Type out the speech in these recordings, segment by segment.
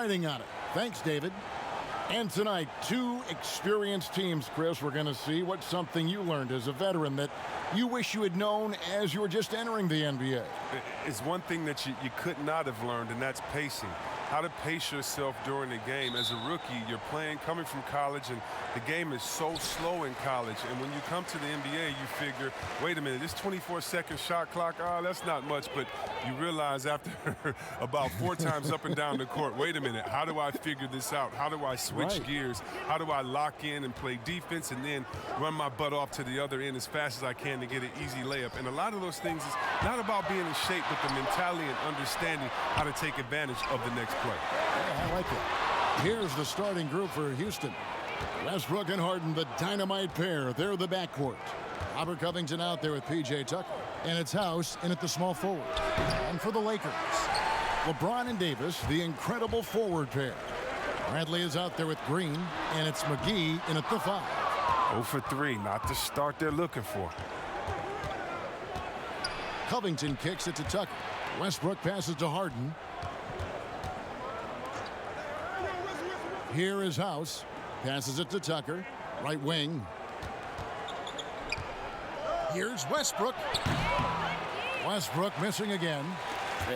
riding on it. Thanks, David. And tonight, two experienced teams, Chris, we're going to see. What's something you learned as a veteran that you wish you had known as you were just entering the NBA? It's one thing that you could not have learned, and that's pacing. How to pace yourself during the game. As a rookie, you're playing, coming from college, and the game is so slow in college. And when you come to the NBA, you figure, wait a minute, this 24-second shot clock, that's not much. But you realize after about 4 times up and down the court, wait a minute, how do I figure this out? How do I switch gears? How do I lock in and play defense and then run my butt off to the other end as fast as I can to get an easy layup? And a lot of those things is not about being in shape, but the mentality and understanding how to take advantage of the next play. Yeah, I like it. Here's the starting group for Houston. Westbrook and Harden, the dynamite pair. They're the backcourt. Robert Covington out there with P.J. Tucker. And it's House in at the small forward. And for the Lakers, LeBron and Davis, the incredible forward pair. Bradley is out there with Green, and it's McGee in at the 5. 0 for 3, not the start they're looking for. Covington kicks it to Tucker. Westbrook passes to Harden. Here is House. Passes it to Tucker. Right wing. Here's Westbrook. Westbrook missing again.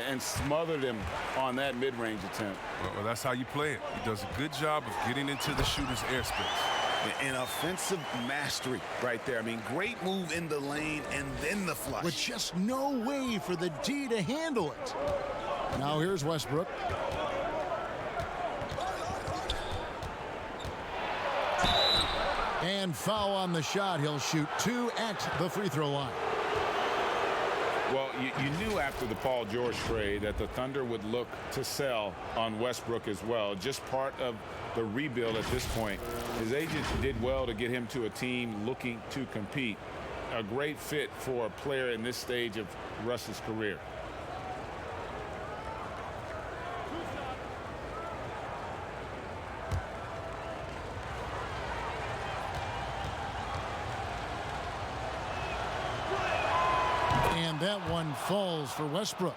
And smothered him on that mid-range attempt. Well, that's how you play it. He does a good job of getting into the shooter's airspace. An offensive mastery right there. I mean, great move in the lane and then the flush. With just no way for the D to handle it. Now here's Westbrook. And foul on the shot. He'll shoot 2 at the free throw line. Well, you knew after the Paul George trade that the Thunder would look to sell on Westbrook as well. Just part of the rebuild at this point. His agent did well to get him to a team looking to compete. A great fit for a player in this stage of Russ's career. That one falls for Westbrook.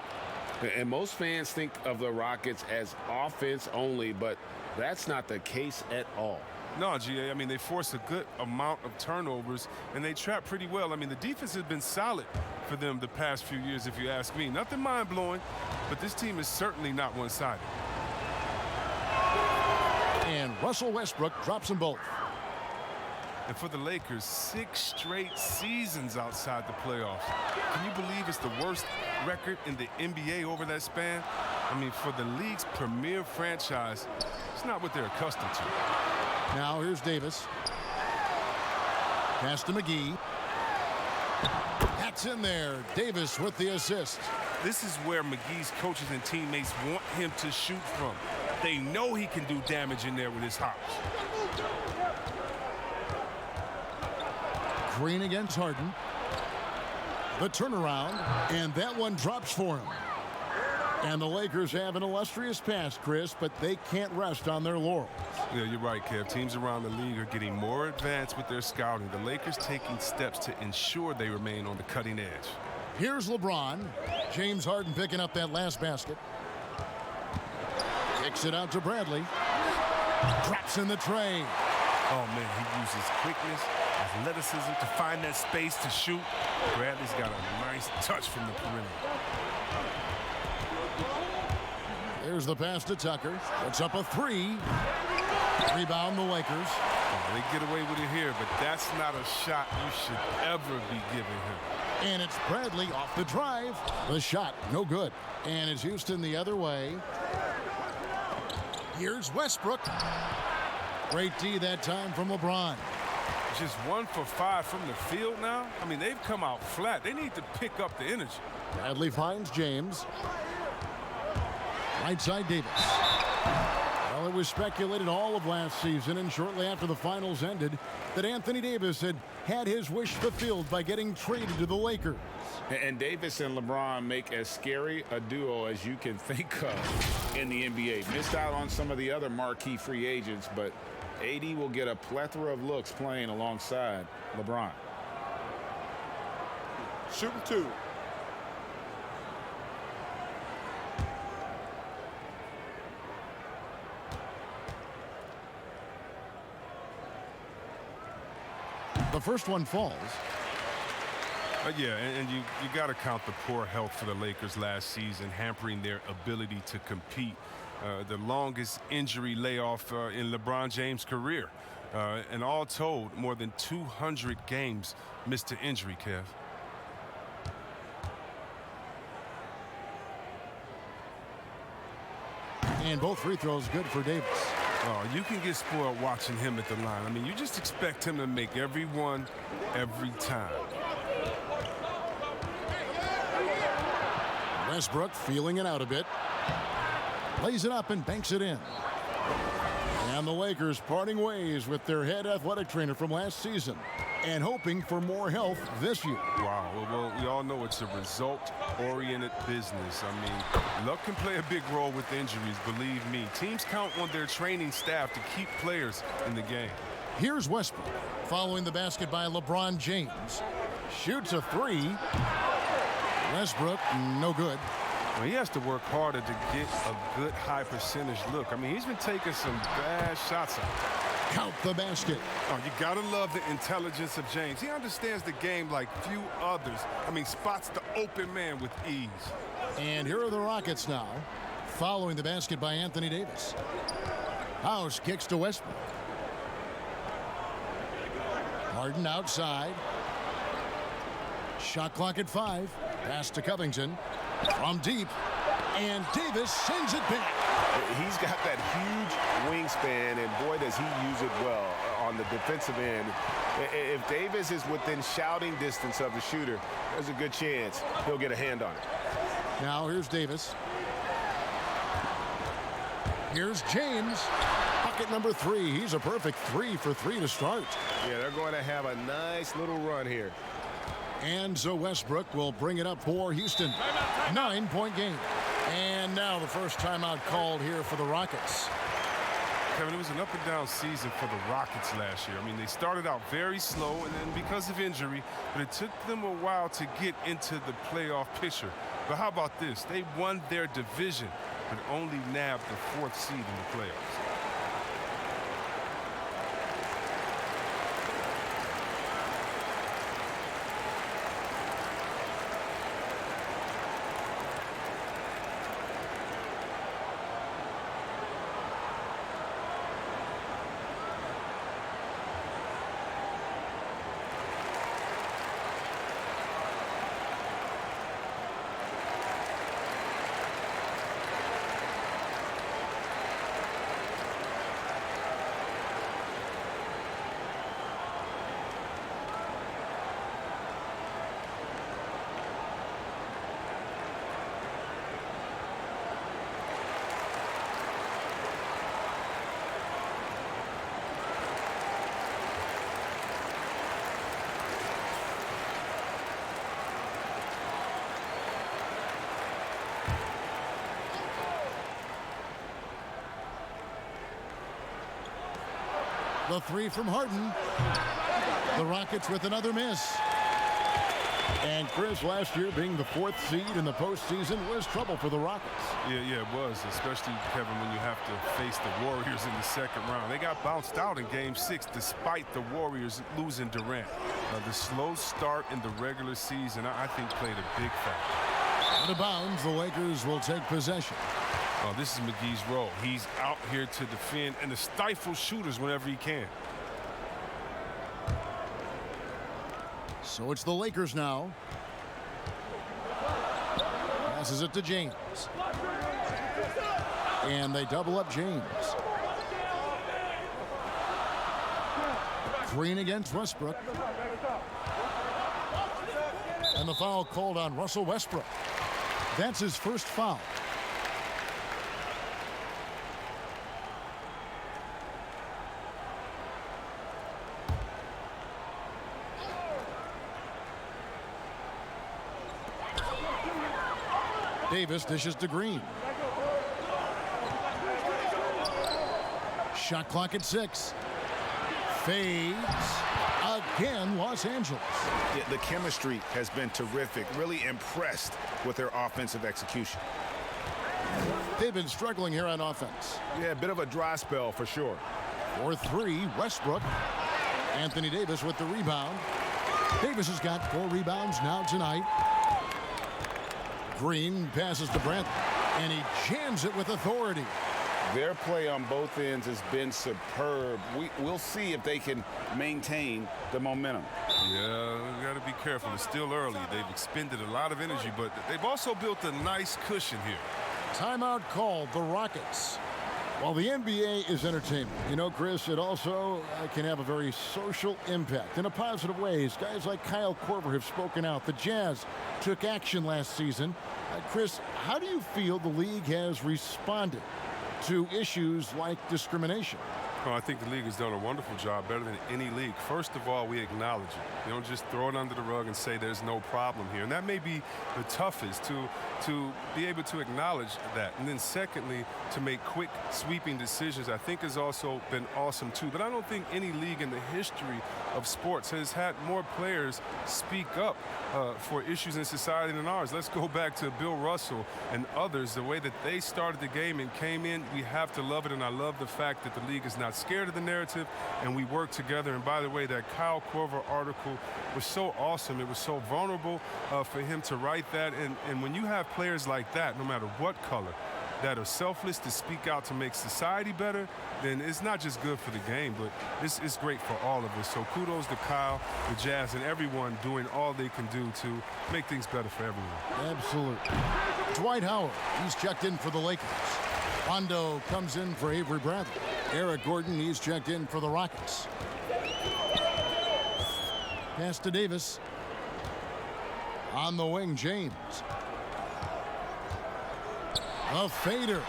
And most fans think of the Rockets as offense only, but that's not the case at all. No, GA, I mean, they force a good amount of turnovers, and they trap pretty well. I mean, the defense has been solid for them the past few years, if you ask me. Nothing mind-blowing, but this team is certainly not one-sided. And Russell Westbrook drops them both. And for the Lakers, 6 straight seasons outside the playoffs. Can you believe it's the worst record in the NBA over that span? I mean, for the league's premier franchise, it's not what they're accustomed to. Now here's Davis. Pass to McGee. That's in there. Davis with the assist. This is where McGee's coaches and teammates want him to shoot from. They know he can do damage in there with his hops. Green against Harden. The turnaround, and that one drops for him. And the Lakers have an illustrious past, Chris, but they can't rest on their laurels. Yeah, you're right, Kev. Teams around the league are getting more advanced with their scouting. The Lakers taking steps to ensure they remain on the cutting edge. Here's LeBron. James Harden picking up that last basket. Kicks it out to Bradley. Drops in the tray. Oh, man, he uses quickness, athleticism to find that space to shoot. Bradley's got a nice touch from the perimeter. There's the pass to Tucker. Puts up a 3. Rebound the Lakers. Oh, they get away with it here, but that's not a shot you should ever be giving him. And it's Bradley off the drive. The shot, no good. And it's Houston the other way. Here's Westbrook. Great D that time from LeBron. Just 1 for 5 from the field now. I mean, they've come out flat. They need to pick up the energy. Bradley finds James. Right side Davis. Well, it was speculated all of last season and shortly after the finals ended that Anthony Davis had his wish fulfilled by getting traded to the Lakers. And Davis and LeBron make as scary a duo as you can think of in the NBA. Missed out on some of the other marquee free agents, but AD will get a plethora of looks playing alongside LeBron. Shooting 2. The first one falls. Yeah, and you got to count the poor health for the Lakers last season, hampering their ability to compete. The longest injury layoff in LeBron James' career. And all told, more than 200 games missed to injury, Kev. And both free throws good for Davis. Oh, you can get spoiled watching him at the line. I mean, you just expect him to make every one, every time. Westbrook feeling it out a bit. Lays it up and banks it in. And the Lakers parting ways with their head athletic trainer from last season and hoping for more health this year. Wow. Well, we all know it's a result-oriented business. I mean, luck can play a big role with injuries, believe me. Teams count on their training staff to keep players in the game. Here's Westbrook following the basket by LeBron James. Shoots a three. Westbrook, no good. Well, he has to work harder to get a good high percentage look. I mean, he's been taking some bad shots out. Count the basket. Oh, you gotta love the intelligence of James. He understands the game like few others. I mean, spots the open man with ease. And here are the Rockets now, following the basket by Anthony Davis. House kicks to Westbrook. Harden outside. Shot clock at 5. Pass to Covington. From deep. And Davis sends it back. He's got that huge wingspan, and boy, does he use it well on the defensive end. If Davis is within shouting distance of the shooter, there's a good chance he'll get a hand on it. Now here's Davis. Here's James. Bucket number 3. He's a perfect 3 for 3 to start. Yeah, they're going to have a nice little run here. And so Westbrook will bring it up for Houston. 9-point game. And now the first timeout called here for the Rockets. Kevin, it was an up-and-down season for the Rockets last year. I mean, they started out very slow, and then because of injury, but it took them a while to get into the playoff picture. But how about this? They won their division, but only nabbed the 4th seed in the playoffs. The 3 from Harden. The Rockets with another miss. And Chris, last year being the 4th seed in the postseason was trouble for the Rockets. Yeah, it was, especially, Kevin, when you have to face the Warriors in the second round. They got bounced out in Game 6 despite the Warriors losing Durant. The slow start in the regular season, I think, played a big factor. Out of bounds, the Lakers will take possession. Oh, this is McGee's role. He's out here to defend and to stifle shooters whenever he can. So it's the Lakers now. Passes it to James. And they double up James. Green against Westbrook. And the foul called on Russell Westbrook. That's his first foul. Davis dishes to Green. Shot clock at 6. Fades. Again, Los Angeles. Yeah, the chemistry has been terrific. Really impressed with their offensive execution. They've been struggling here on offense. Yeah, a bit of a dry spell for sure. For 3, Westbrook. Anthony Davis with the rebound. Davis has got 4 rebounds now tonight. Green passes to Brent, and he jams it with authority. Their play on both ends has been superb. We'll see if they can maintain the momentum. Yeah, we got to be careful. It's still early. They've expended a lot of energy, but they've also built a nice cushion here. Timeout called, the Rockets. While the NBA is entertainment, you know, Chris, it also can have a very social impact in a positive ways. Guys like Kyle Korver have spoken out. The Jazz took action last season. Chris, how do you feel the league has responded to issues like discrimination? Well, I think the league has done a wonderful job, better than any league. First of all, we acknowledge it. You don't just throw it under the rug and say there's no problem here. And that may be the toughest, to be able to acknowledge that. And then secondly, to make quick, sweeping decisions, I think has also been awesome too. But I don't think any league in the history of sports has had more players speak up for issues in society than ours. Let's go back to Bill Russell and others, the way that they started the game and came in. We have to love it, and I love the fact that the league is not scared of the narrative, and we work together. And by the way, that Kyle Korver article was so awesome. It was so vulnerable for him to write that. And when you have players like that, no matter what color, that are selfless to speak out to make society better, then it's not just good for the game, but it's great for all of us. So kudos to Kyle, the Jazz, and everyone doing all they can do to make things better for everyone. Absolutely. Dwight Howard, he's checked in for the Lakers. Rondo comes in for Avery Bradley. Eric Gordon, he's checked in for the Rockets. Pass to Davis. On the wing, James. A fader.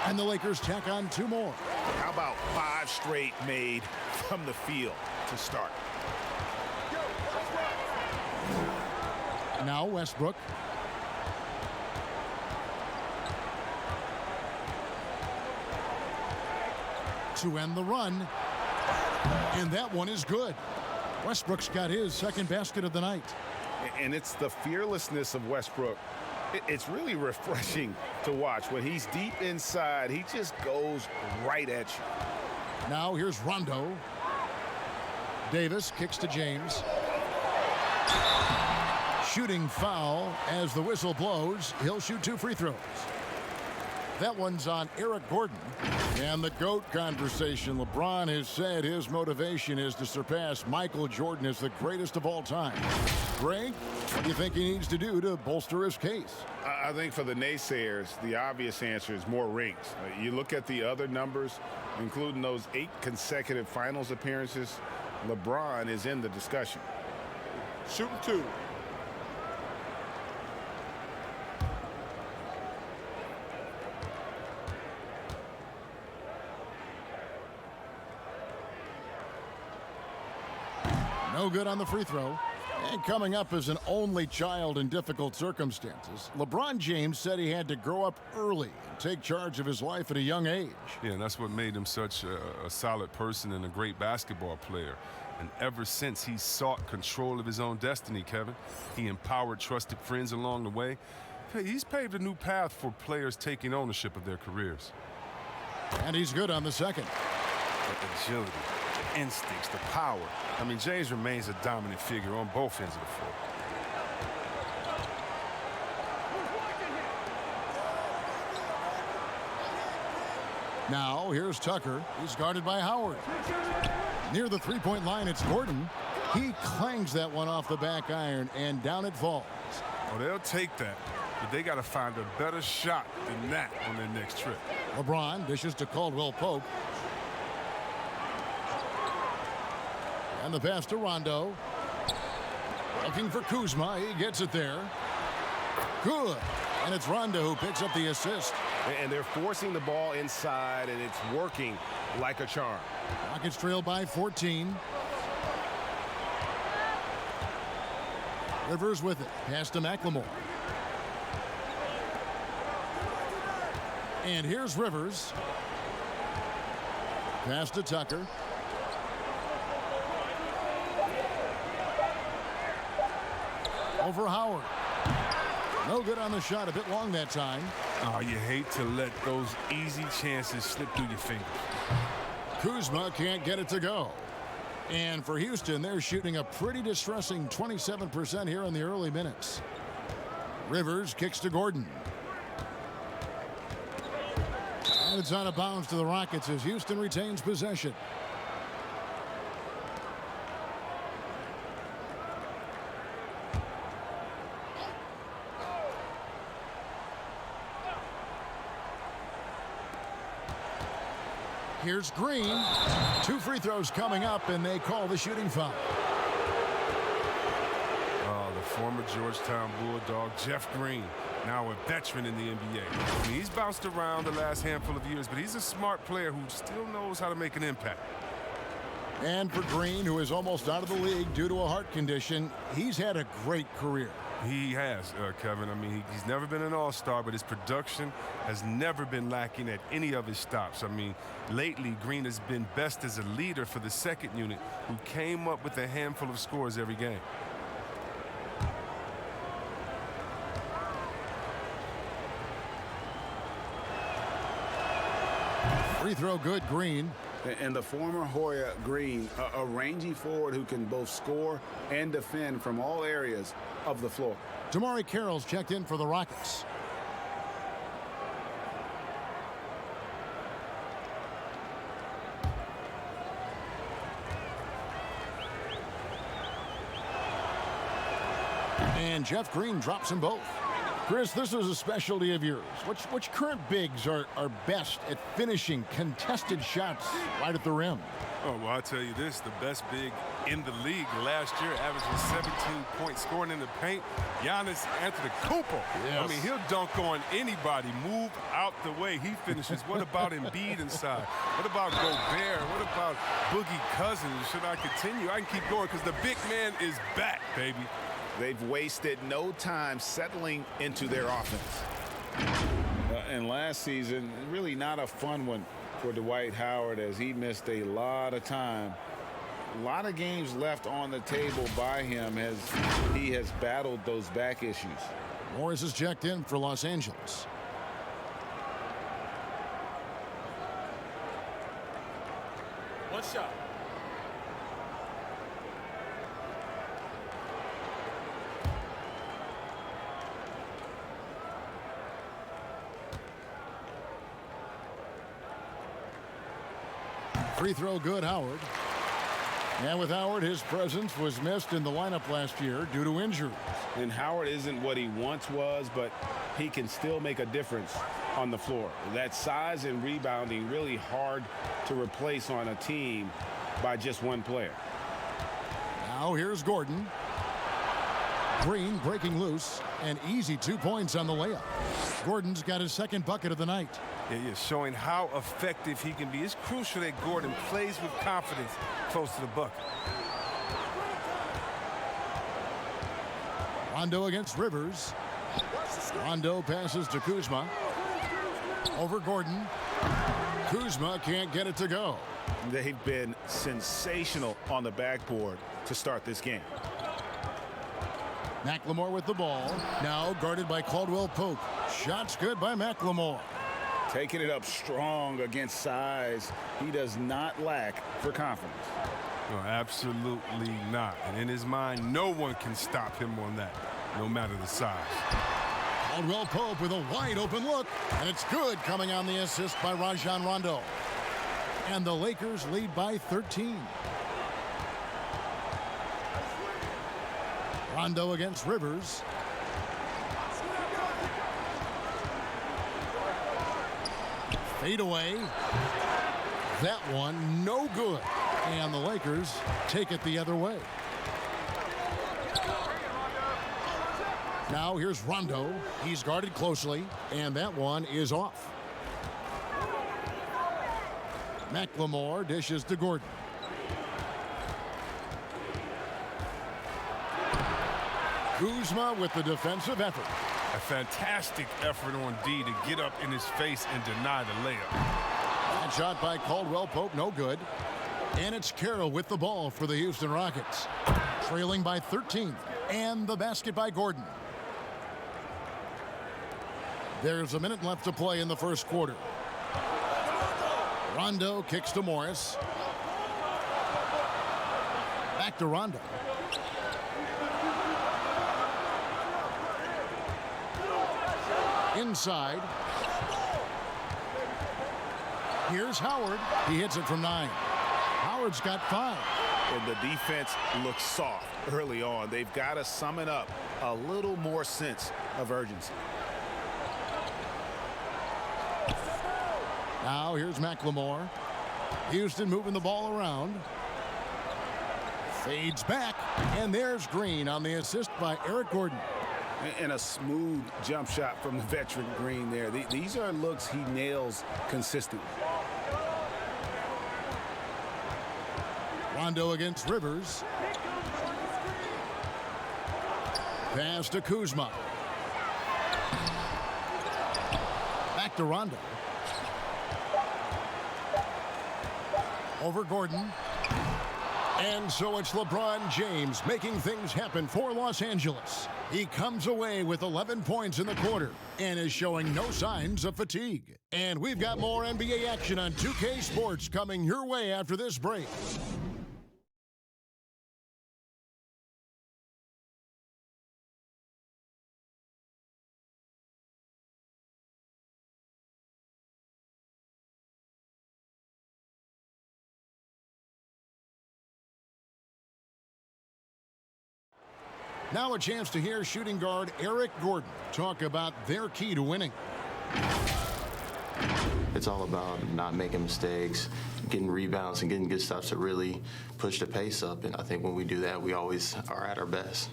And the Lakers tack on 2 more. How about 5 straight made from the field to start? Now Westbrook. To end the run. And that one is good. Westbrook's got his second basket of the night. And it's the fearlessness of Westbrook. It's really refreshing to watch. When he's deep inside, he just goes right at you. Now here's Rondo. Davis kicks to James. Shooting foul as the whistle blows. He'll shoot 2 free throws. That one's on Eric Gordon. And the GOAT conversation. LeBron has said his motivation is to surpass Michael Jordan as the greatest of all time. Greg, what do you think he needs to do to bolster his case? I think for the naysayers, the obvious answer is more rings. You look at the other numbers, including those 8 consecutive finals appearances, LeBron is in the discussion. Shooting 2. No good on the free throw. And coming up as an only child in difficult circumstances, LeBron James said he had to grow up early and take charge of his life at a young age. Yeah, and that's what made him such a solid person and a great basketball player. And ever since, he sought control of his own destiny, Kevin. He empowered trusted friends along the way. He's paved a new path for players taking ownership of their careers. And he's good on the second. The agility, the instincts, the power. I mean, James remains a dominant figure on both ends of the floor. Now, here's Tucker. He's guarded by Howard. Near the three-point line, it's Gordon. He clangs that one off the back iron, and down it falls. Well, they'll take that, but they got to find a better shot than that on their next trip. LeBron dishes to Caldwell Pope. And the pass to Rondo. Looking for Kuzma. He gets it there. Good. And it's Rondo who picks up the assist. And they're forcing the ball inside, and it's working like a charm. Rockets trail by 14. Rivers with it. Pass to McLemore. And here's Rivers. Pass to Tucker. Over Howard. No good on the shot. A bit long that time. Oh, you hate to let those easy chances slip through your fingers. Kuzma can't get it to go. And for Houston, they're shooting a pretty distressing 27% here in the early minutes. Rivers kicks to Gordon. And it's out of bounds to the Rockets as Houston retains possession. Here's Green. 2 free throws coming up, and they call the shooting foul. Oh, the former Georgetown Bulldog, Jeff Green, now a veteran in the NBA. I mean, he's bounced around the last handful of years, but he's a smart player who still knows how to make an impact. And for Green, who is almost out of the league due to a heart condition, he's had a great career. He has, Kevin. I mean, he's never been an all-star, but his production has never been lacking at any of his stops. I mean, lately, Green has been best as a leader for the second unit, who came up with a handful of scores every game. Free throw good, Green. And the former Hoya Green, a rangy forward who can both score and defend from all areas of the floor. Damari Carroll's checked in for the Rockets. And Jeff Green drops them both. Chris, this is a specialty of yours. Which current bigs are best at finishing contested shots right at the rim? Oh, well, I'll tell you this, the best big in the league last year, averaging 17 points, scoring in the paint, Giannis Antetokounmpo. Yes. I mean, he'll dunk on anybody. Move out the way. He finishes. What about Embiid inside? What about Gobert? What about Boogie Cousins? Should I continue? I can keep going because the big man is back, baby. They've wasted no time settling into their offense. And last season, really not a fun one for Dwight Howard as he missed a lot of time. A lot of games left on the table by him as he has battled those back issues. Morris is checked in for Los Angeles. One shot. Free throw good, Howard. And with Howard, his presence was missed in the lineup last year due to injuries. And Howard isn't what he once was, but he can still make a difference on the floor. That size and rebounding really hard to replace on a team by just one player. Now here's Gordon. Green breaking loose. An easy 2 points on the layup. Gordon's got his second bucket of the night. Yeah, showing how effective he can be. It's crucial that Gordon plays with confidence close to the bucket. Rondo against Rivers. Rondo passes to Kuzma. Over Gordon. Kuzma can't get it to go. They've been sensational on the backboard to start this game. McLemore with the ball. Now guarded by Caldwell Pope. Shots good by McLemore. Taking it up strong against size. He does not lack for confidence. No, absolutely not. And in his mind, no one can stop him on that, no matter the size. Caldwell Pope with a wide open look. And it's good, coming on the assist by Rajon Rondo. And the Lakers lead by 13. Rondo against Rivers. Fade away. That one no good. And the Lakers take it the other way. Now here's Rondo. He's guarded closely, and that one is off. McLemore dishes to Gordon. Kuzma with the defensive effort. A fantastic effort on D to get up in his face and deny the layup. That shot by Caldwell Pope, no good. And it's Carroll with the ball for the Houston Rockets. Trailing by 13. And the basket by Gordon. There's a minute left to play in the first quarter. Rondo kicks to Morris. Back to Rondo. Inside. Here's Howard. He hits it from 9. Howard's got 5. And the defense looks soft early on. They've got to summon up a little more sense of urgency. Now here's McLemore. Houston moving the ball around. Fades back, and there's Green on the assist by Eric Gordon. And a smooth jump shot from the veteran Green there. These are looks he nails consistently. Rondo against Rivers. Pass to Kuzma. Back to Rondo. Over Gordon. And so it's LeBron James making things happen for Los Angeles. He comes away with 11 points in the quarter and is showing no signs of fatigue. And we've got more NBA action on 2K Sports coming your way after this break. Now a chance to hear shooting guard Eric Gordon talk about their key to winning. It's all about not making mistakes, getting rebounds, and getting good stops to really push the pace up. And I think when we do that, we always are at our best.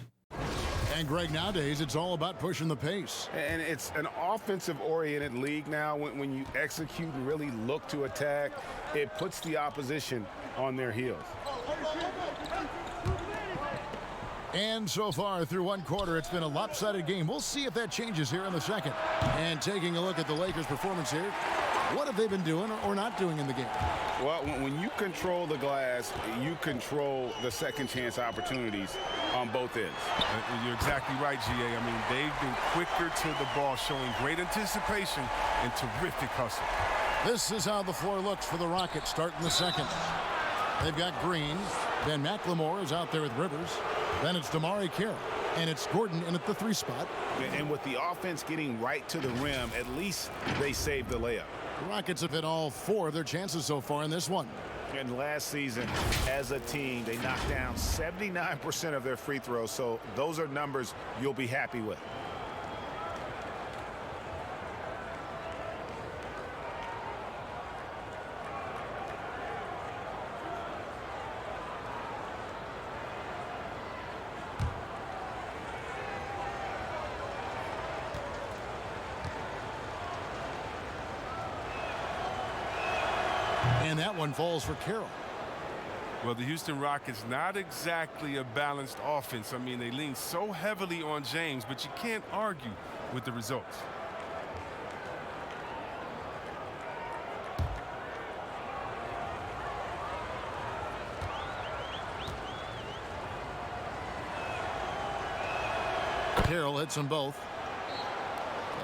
And Greg, nowadays it's all about pushing the pace. And it's an offensive-oriented league now. When you execute and really look to attack, it puts the opposition on their heels. And so far through one quarter, it's been a lopsided game. We'll see if that changes here in the second. And taking a look at the Lakers' performance here, what have they been doing or not doing in the game? Well, when you control the glass, you control the second chance opportunities on both ends. You're exactly right, GA. I mean, they've been quicker to the ball, showing great anticipation and terrific hustle. This is how the floor looks for the Rockets starting the second. They've got Green. Then McLemore is out there with Rivers. Then it's Damari Carroll. And it's Gordon in at the 3 spot. And with the offense getting right to the rim, at least they saved the layup. The Rockets have hit all 4 of their chances so far in this one. And last season, as a team, they knocked down 79% of their free throws. So those are numbers you'll be happy with. And that one falls for Carroll. Well, the Houston Rockets, not exactly a balanced offense. I mean, they lean so heavily on James, but you can't argue with the results. Carroll hits them both.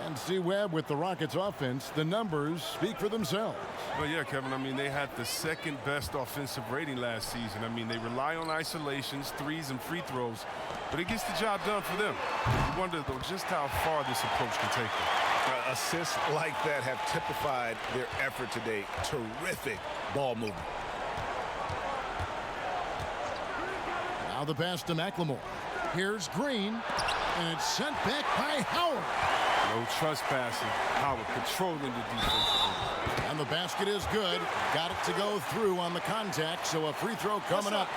And see Webb with the Rockets offense. The numbers speak for themselves. Well, yeah, Kevin, I mean, they had the second best offensive rating last season. I mean, they rely on isolations, threes, and free throws, but it gets the job done for them. You wonder, though, just how far this approach can take them. Assists like that have typified their effort today. Terrific ball movement. Now the pass to McLemore. Here's Green, and it's sent back by Howard. No trespassing. Howard controlling the defense. And the basket is good. Got it to go through on the contact, so a free throw coming up.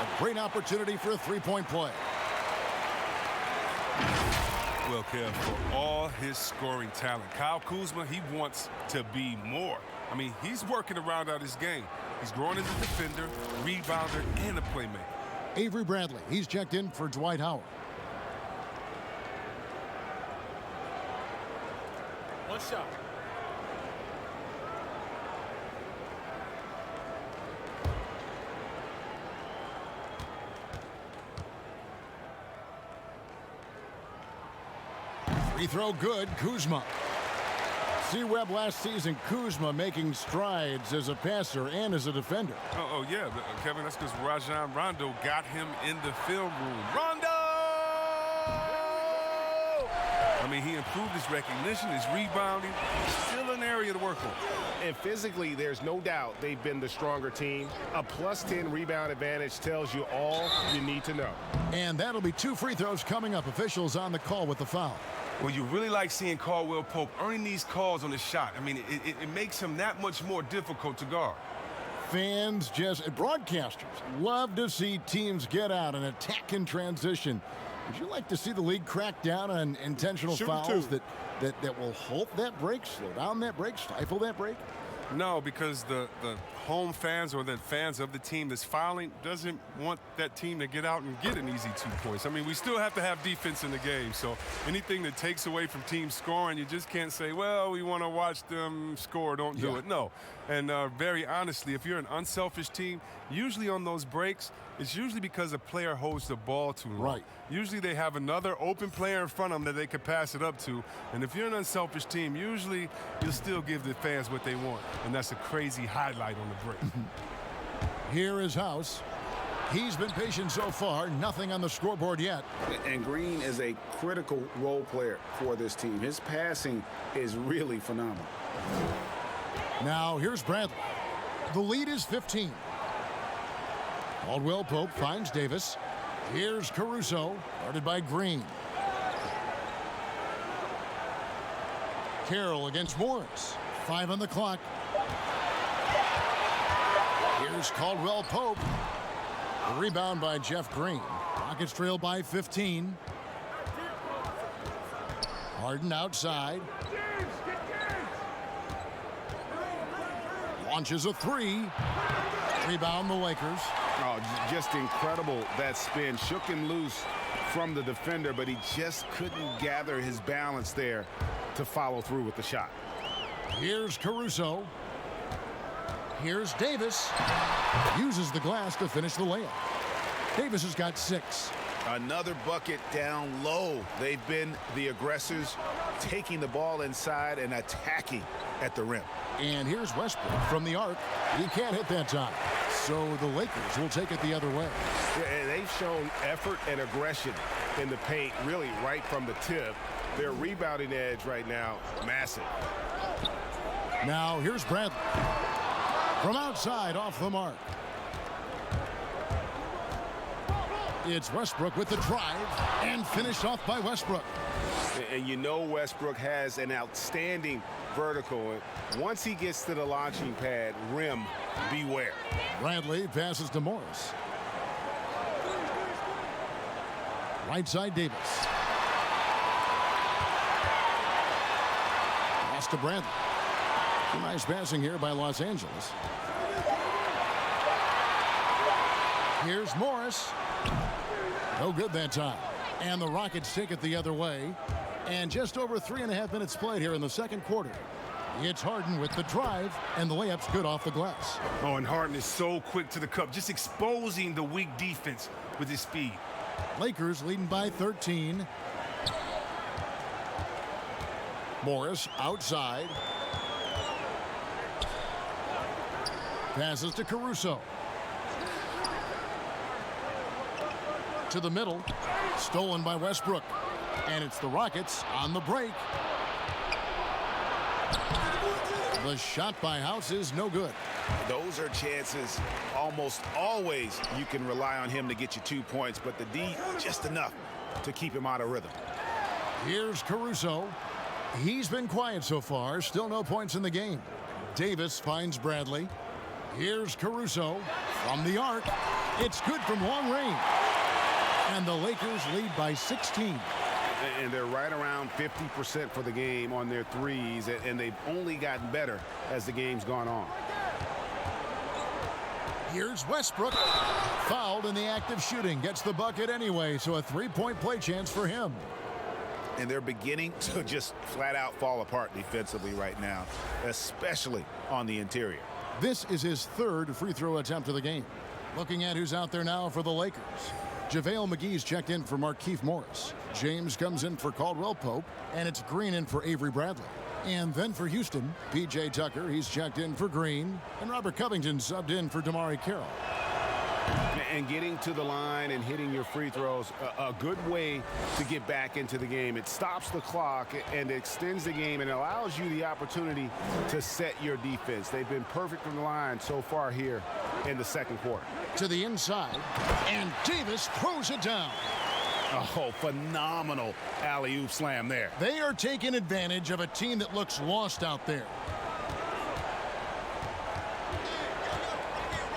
A great opportunity for a three-point play. Well, Kev, for all his scoring talent, Kyle Kuzma, he wants to be more. I mean, he's working to round out his game. He's growing as a defender, rebounder, and a playmaker. Avery Bradley, he's checked in for Dwight Howard. One shot. Free throw good, Kuzma. See Webb last season, Kuzma making strides as a passer and as a defender. Oh yeah, Kevin, that's because Rajon Rondo got him in the film room. Rondo! I mean, he improved his recognition, his rebounding. Still an area to work on. And physically, there's no doubt they've been the stronger team. A +10 rebound advantage tells you all you need to know. And that'll be 2 free throws coming up. Officials on the call with the foul. Well, you really like seeing Caldwell Pope earning these calls on the shot. I mean, it makes him that much more difficult to guard. Fans, broadcasters love to see teams get out and attack in transition. Would you like to see the league crack down on intentional fouls that will halt that break, slow down that break, stifle that break? No, because the home fans or the fans of the team that's fouling doesn't want that team to get out and get an easy 2 points. I mean, we still have to have defense in the game, so anything that takes away from teams scoring, you just can't say, well, we want to watch them score, don't do it. No. And very honestly, if you're an unselfish team, usually on those breaks, it's usually because a player holds the ball too long. Right. Usually they have another open player in front of them that they could pass it up to. And if you're an unselfish team, usually you'll still give the fans what they want. And that's a crazy highlight on the break. Here is House. He's been patient so far. Nothing on the scoreboard yet. And Green is a critical role player for this team. His passing is really phenomenal. Now here's Bradley. The lead is 15. Caldwell Pope finds Davis. Here's Caruso, guarded by Green. Carroll against Morris. 5 on the clock. Here's Caldwell Pope. A rebound by Jeff Green. Rockets trail by 15. Harden outside. Launches a 3. Rebound the Lakers. Oh, just incredible that spin. Shook him loose from the defender, but he just couldn't gather his balance there to follow through with the shot. Here's Caruso. Here's Davis. Uses the glass to finish the layup. Davis has got 6. Another bucket down low. They've been the aggressors, taking the ball inside and attacking at the rim. And here's Westbrook from the arc. He can't hit that time. So the Lakers will take it the other way. Yeah, they've shown effort and aggression in the paint, really right from the tip. Their rebounding edge right now, massive. Now here's Bradley. From outside, off the mark. It's Westbrook with the drive, and finished off by Westbrook. And you know Westbrook has an outstanding vertical. Once he gets to the launching pad, rim, beware. Bradley passes to Morris. Right side, Davis. Pass to Bradley. Nice passing here by Los Angeles. Here's Morris. No good that time. And the Rockets take it the other way. And just over 3.5 minutes played here in the second quarter. It's Harden with the drive, and the layup's good off the glass. Oh, and Harden is so quick to the cup, just exposing the weak defense with his speed. Lakers leading by 13. Morris outside. Passes to Caruso. To the middle. Stolen by Westbrook. And it's the Rockets on the break. The shot by House is no good. Those are chances almost always you can rely on him to get you 2 points, but the D just enough to keep him out of rhythm. Here's Caruso. He's been quiet so far. Still no points in the game. Davis finds Bradley. Here's Caruso from the arc. It's good from long range. And the Lakers lead by 16. And they're right around 50% for the game on their threes, and they've only gotten better as the game's gone on. Here's Westbrook. Fouled in the act of shooting. Gets the bucket anyway, so a 3-point play chance for him. And they're beginning to just flat out fall apart defensively right now, especially on the interior. This is his 3rd free throw attempt of the game. Looking at who's out there now for the Lakers. JaVale McGee's checked in for Markieff Morris. James comes in for Caldwell Pope, and it's Green in for Avery Bradley. And then for Houston, P.J. Tucker, he's checked in for Green. And Robert Covington subbed in for Damari Carroll. And getting to the line and hitting your free throws, a good way to get back into the game. It stops the clock and extends the game and allows you the opportunity to set your defense. They've been perfect from the line so far here in the second quarter. To the inside, and Davis throws it down. Oh, phenomenal alley-oop slam there. They are taking advantage of a team that looks lost out there.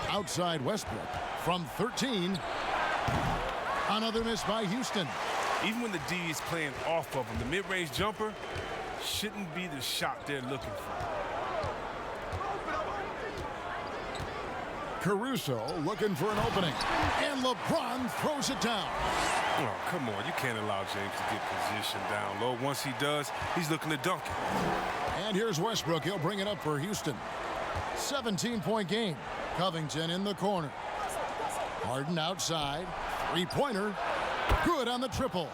Outside Westbrook from 13. Another miss by Houston. Even when the D is playing off of him, the mid-range jumper shouldn't be the shot they're looking for. Caruso looking for an opening. And LeBron throws it down. Oh, come on. You can't allow James to get position down low. Once he does, he's looking to dunk it. And here's Westbrook. He'll bring it up for Houston. 17-point game. Covington in the corner. Harden outside. Three-pointer. Good on the triple.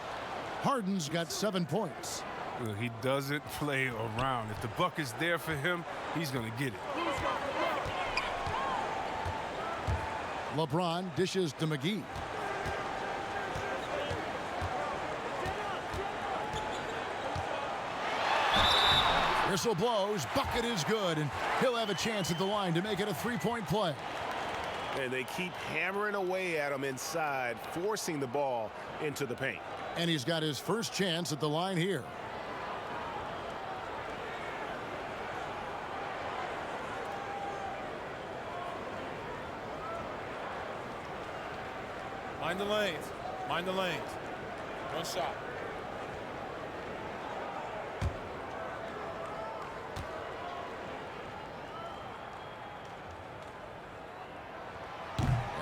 Harden's got 7 points. Well, he doesn't play around. If the buck is there for him, he's going to get it. LeBron dishes to McGee. Whistle blows. Bucket is good, and he'll have a chance at the line to make it a three-point play. And they keep hammering away at him inside, forcing the ball into the paint. And he's got his first chance at the line here. Mind the lanes. Mind the lanes. One shot.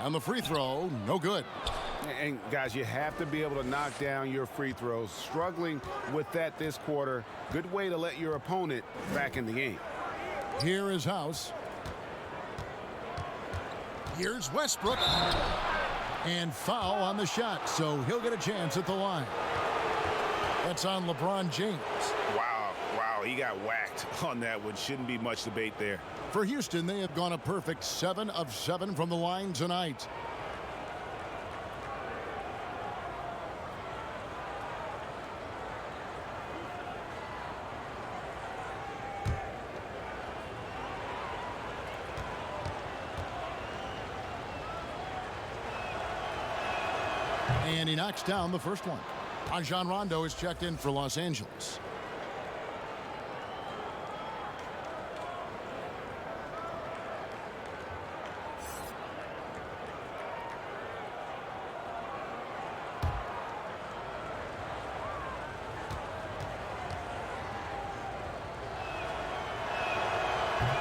On the free throw, no good. And guys, you have to be able to knock down your free throws. Struggling with that this quarter. Good way to let your opponent back in the game. Here is House. Here's Westbrook. And foul on the shot, so he'll get a chance at the line. That's on LeBron James. Wow, he got whacked on that one. Shouldn't be much debate there. For Houston, they have gone a perfect 7 of 7 from the line tonight. And he knocks down the first one. Rajon Rondo is checked in for Los Angeles.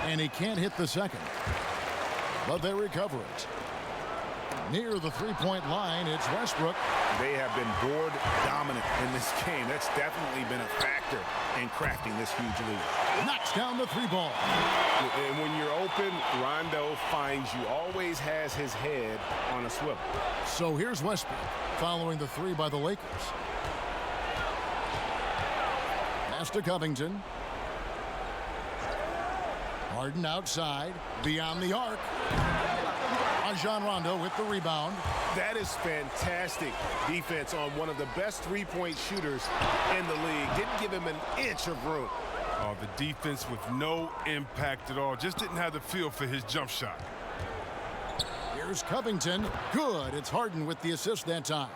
And he can't hit the second, but they recover it. Near the three-point line, it's Westbrook. They have been board dominant in this game. That's definitely been a factor in crafting this huge lead. Knocks down the three ball. And when you're open, Rondo finds you. Always has his head on a swivel. So here's Westbrook following the three by the Lakers. Pass to Covington. Harden outside, beyond the arc. Rajon Rondo with the rebound. That is fantastic defense on one of the best three-point shooters in the league. Didn't give him an inch of room. Oh, the defense with no impact at all. Just didn't have the feel for his jump shot. Here's Covington. Good. It's Harden with the assist that time.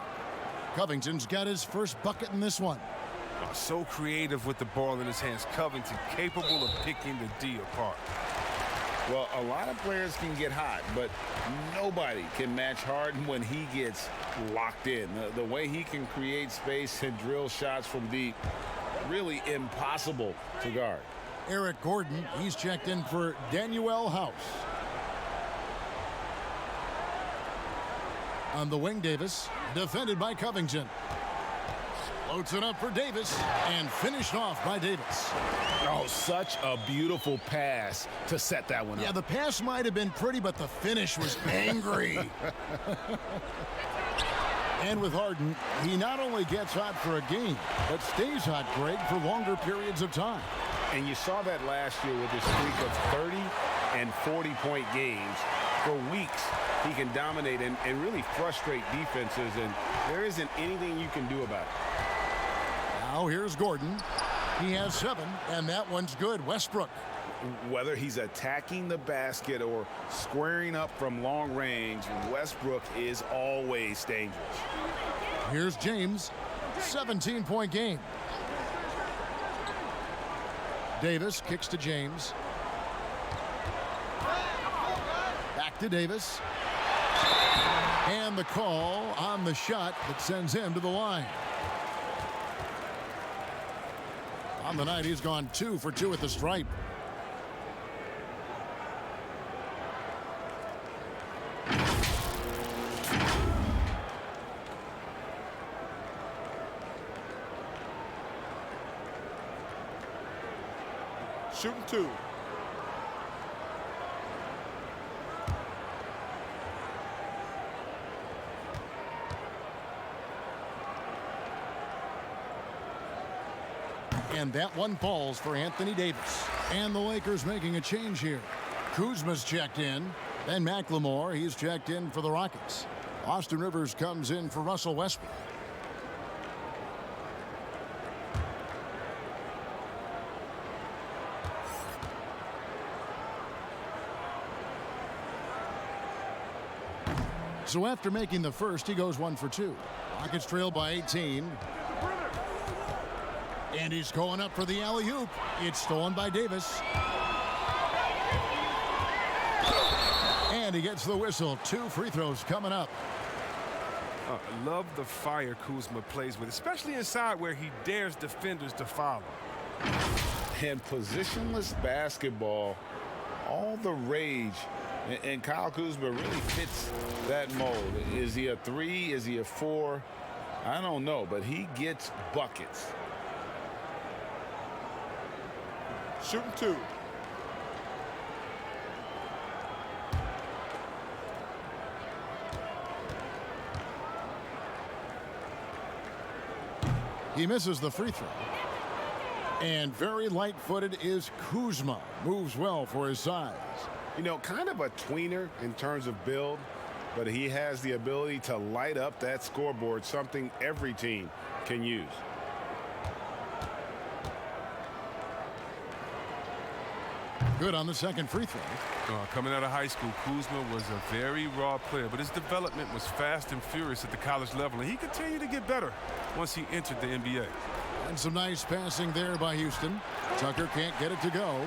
Covington's got his first bucket in this one. Oh, so creative with the ball in his hands. Covington capable of picking the D apart. Well, a lot of players can get hot, but nobody can match Harden when he gets locked in. The way he can create space and drill shots from deep, really impossible to guard. Eric Gordon, he's checked in for Danuel House. On the wing, Davis, defended by Covington. Floats it up for Davis, and finished off by Davis. Oh, such a beautiful pass to set that one up. Yeah, the pass might have been pretty, but the finish was angry. And with Harden, he not only gets hot for a game, but stays hot, Greg, for longer periods of time. And you saw that last year with his streak of 30 and 40-point games. For weeks, he can dominate and really frustrate defenses, and there isn't anything you can do about it. Now here's Gordon. He has 7, and that one's good. Westbrook. Whether he's attacking the basket or squaring up from long range, Westbrook is always dangerous. Here's James. 17-point game. Davis kicks to James. Back to Davis. And the call on the shot that sends him to the line. On the night, he's gone 2 for 2 at the stripe. Shooting 2. And that one falls for Anthony Davis. And the Lakers making a change here. Kuzma's checked in. Then McLemore, he's checked in for the Rockets. Austin Rivers comes in for Russell Westbrook. So after making the first, he goes 1 for 2. Rockets trail by 18. And he's going up for the alley-oop. It's stolen by Davis. And he gets the whistle. 2 free throws coming up. Love the fire Kuzma plays with, especially inside where he dares defenders to follow. And positionless basketball, all the rage. And Kyle Kuzma really fits that mold. Is he a 3? Is he a 4? I don't know, but he gets buckets. Shooting 2. He misses the free throw. And very light-footed is Kuzma. Moves well for his size. You know, kind of a tweener in terms of build, but he has the ability to light up that scoreboard, something every team can use. Good on the second free throw. Coming out of high school, Kuzma was a very raw player, but his development was fast and furious at the college level, and he continued to get better once he entered the NBA. And some nice passing there by Houston. Tucker can't get it to go.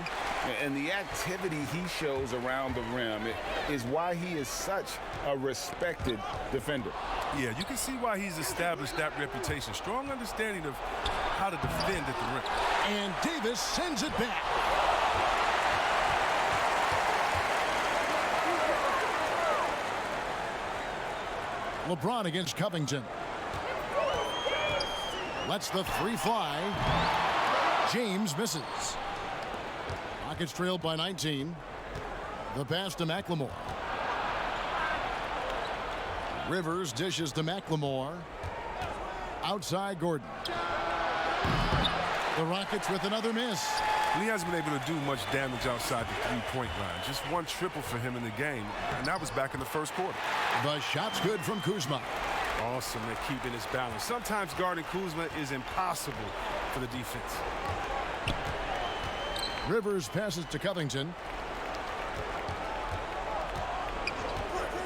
And the activity he shows around the rim is why he is such a respected defender. Yeah, you can see why he's established that reputation. Strong understanding of how to defend at the rim. And Davis sends it back. LeBron against Covington. Lets the 3 fly. James misses. Rockets trailed by 19. The pass to McLemore. Rivers dishes to McLemore. Outside Gordon. The Rockets with another miss. He hasn't been able to do much damage outside the three-point line. Just 1 triple for him in the game, and that was back in the first quarter. The shot's good from Kuzma. Awesome at keeping his balance. Sometimes guarding Kuzma is impossible for the defense. Rivers passes to Covington.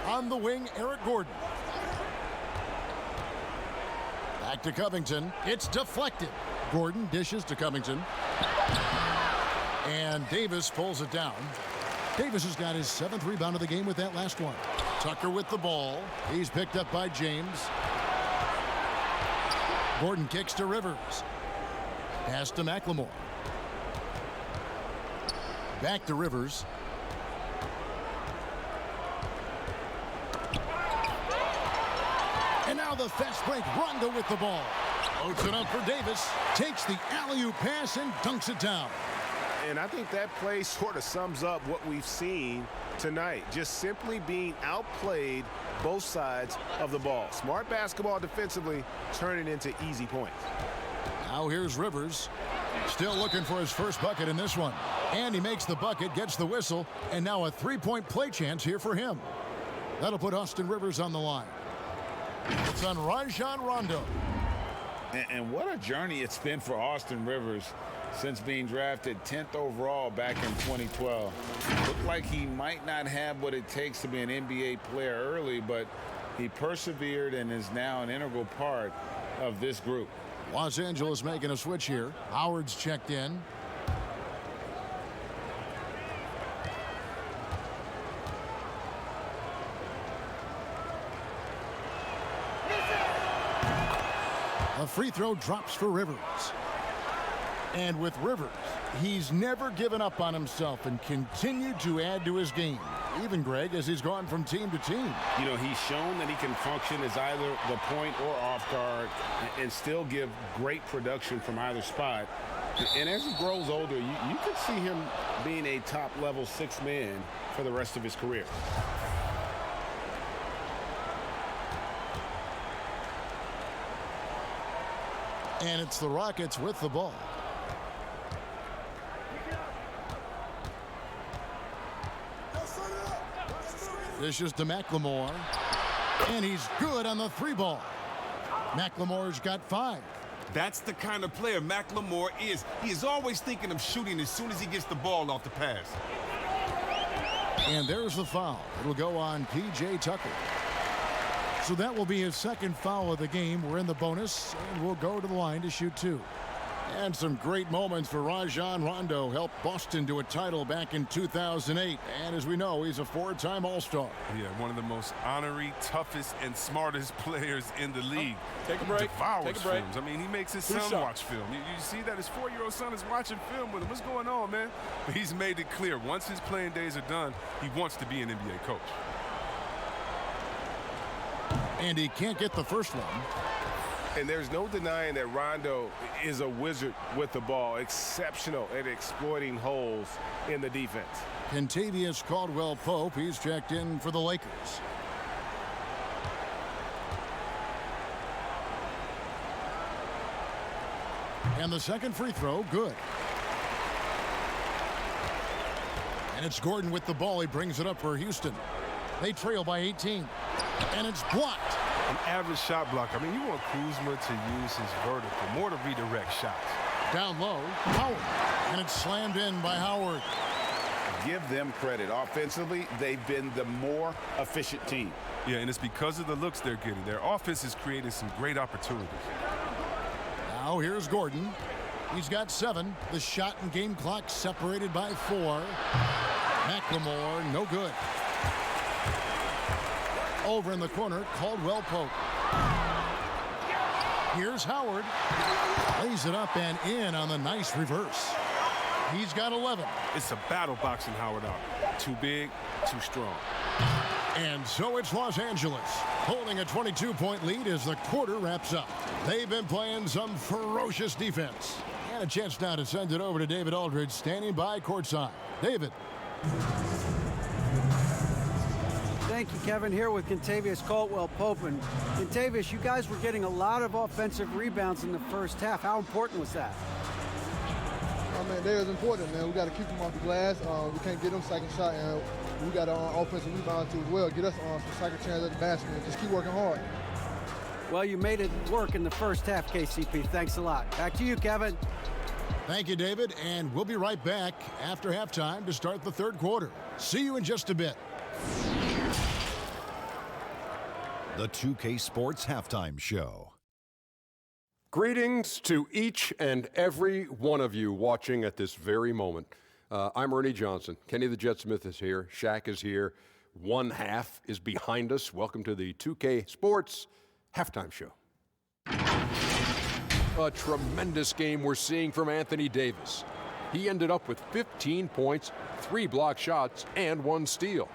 On the wing, Eric Gordon. Back to Covington. It's deflected. Gordon dishes to Covington. And Davis pulls it down. Davis has got his 7th rebound of the game with that last one. Tucker with the ball. He's picked up by James. Gordon kicks to Rivers. Pass to McLemore. Back to Rivers. And now the fast break. Rondo with the ball. Loads it up for Davis. Takes the alley-oop pass and dunks it down. And I think that play sort of sums up what we've seen tonight. Just simply being outplayed both sides of the ball. Smart basketball defensively, turning into easy points. Now here's Rivers. Still looking for his first bucket in this one. And he makes the bucket, gets the whistle, and now a three-point play chance here for him. That'll put Austin Rivers on the line. It's on Rajon Rondo. And what a journey it's been for Austin Rivers since being drafted 10th overall back in 2012. Looked like he might not have what it takes to be an NBA player early, but he persevered and is now an integral part of this group. Los Angeles making a switch here. Howard's checked in. A free throw drops for Rivers. And with Rivers, he's never given up on himself and continued to add to his game. Even, Greg, as he's gone from team to team. You know, he's shown that he can function as either the point or off guard and still give great production from either spot. And as he grows older, you could see him being a top-level sixth man for the rest of his career. And it's the Rockets with the ball. This is to McLemore. And he's good on the three ball. McLemore's got 5. That's the kind of player McLemore is. He is always thinking of shooting as soon as he gets the ball off the pass. And there's the foul. It'll go on P.J. Tucker. So that will be his second foul of the game. We're in the bonus, and we'll go to the line to shoot 2. And some great moments for Rajon Rondo. Helped Boston to a title back in 2008. And as we know, he's a 4-time All-Star. Yeah, one of the most honorary, toughest, and smartest players in the league. Take a break. Devours Take a break. films. I mean, he makes his son watch film. You see that his 4-year-old son is watching film with him. What's going on, man? But he's made it clear. Once his playing days are done, he wants to be an NBA coach. And he can't get the first one. And there's no denying that Rondo is a wizard with the ball, exceptional at exploiting holes in the defense. Kentavious Caldwell-Pope, he's checked in for the Lakers. And the second free throw, good. And it's Gordon with the ball. He brings it up for Houston. They trail by 18. And it's blocked. An average shot block. I mean, you want Kuzma to use his vertical, more to redirect shots. Down low, Howard. And it's slammed in by Howard. Give them credit. Offensively, they've been the more efficient team. Yeah, and it's because of the looks they're getting. Their offense is creating some great opportunities. Now here's Gordon. He's got 7. The shot and game clock separated by 4. McLemore, no good. Over in the corner, Caldwell-Pope. Here's Howard. Lays it up and in on the nice reverse. He's got 11. It's a battle boxing Howard out. Too big, too strong. And so it's Los Angeles, holding a 22-point lead as the quarter wraps up. They've been playing some ferocious defense. And a chance now to send it over to David Aldridge, standing by courtside. David. Thank you, Kevin. Here with Kentavious Caldwell-Pope. And Kentavious, you guys were getting a lot of offensive rebounds in the first half. How important was that? Oh, man, that is important, man. We got to keep them off the glass. We can't get them second shot, and we got offensive rebound too as well. Get us some second chance at the basket, and just keep working hard. Well, you made it work in the first half, KCP. Thanks a lot. Back to you, Kevin. Thank you, David. And we'll be right back after halftime to start the third quarter. See you in just a bit. The 2K Sports Halftime Show. Greetings to each and every one of you watching at this very moment. I'm Ernie Johnson. Kenny the Jet Smith is here. Shaq is here. One half is behind us. Welcome to the 2K Sports Halftime Show. A tremendous game we're seeing from Anthony Davis. He ended up with 15 points, 3 block shots, and 1 steal.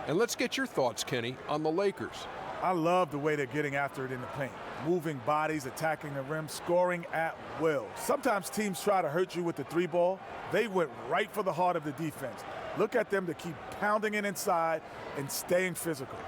And let's get your thoughts, Kenny, on the Lakers. I love the way they're getting after it in the paint. Moving bodies, attacking the rim, scoring at will. Sometimes teams try to hurt you with the 3-ball. They went right for the heart of the defense. Look at them to keep pounding it inside and staying physical.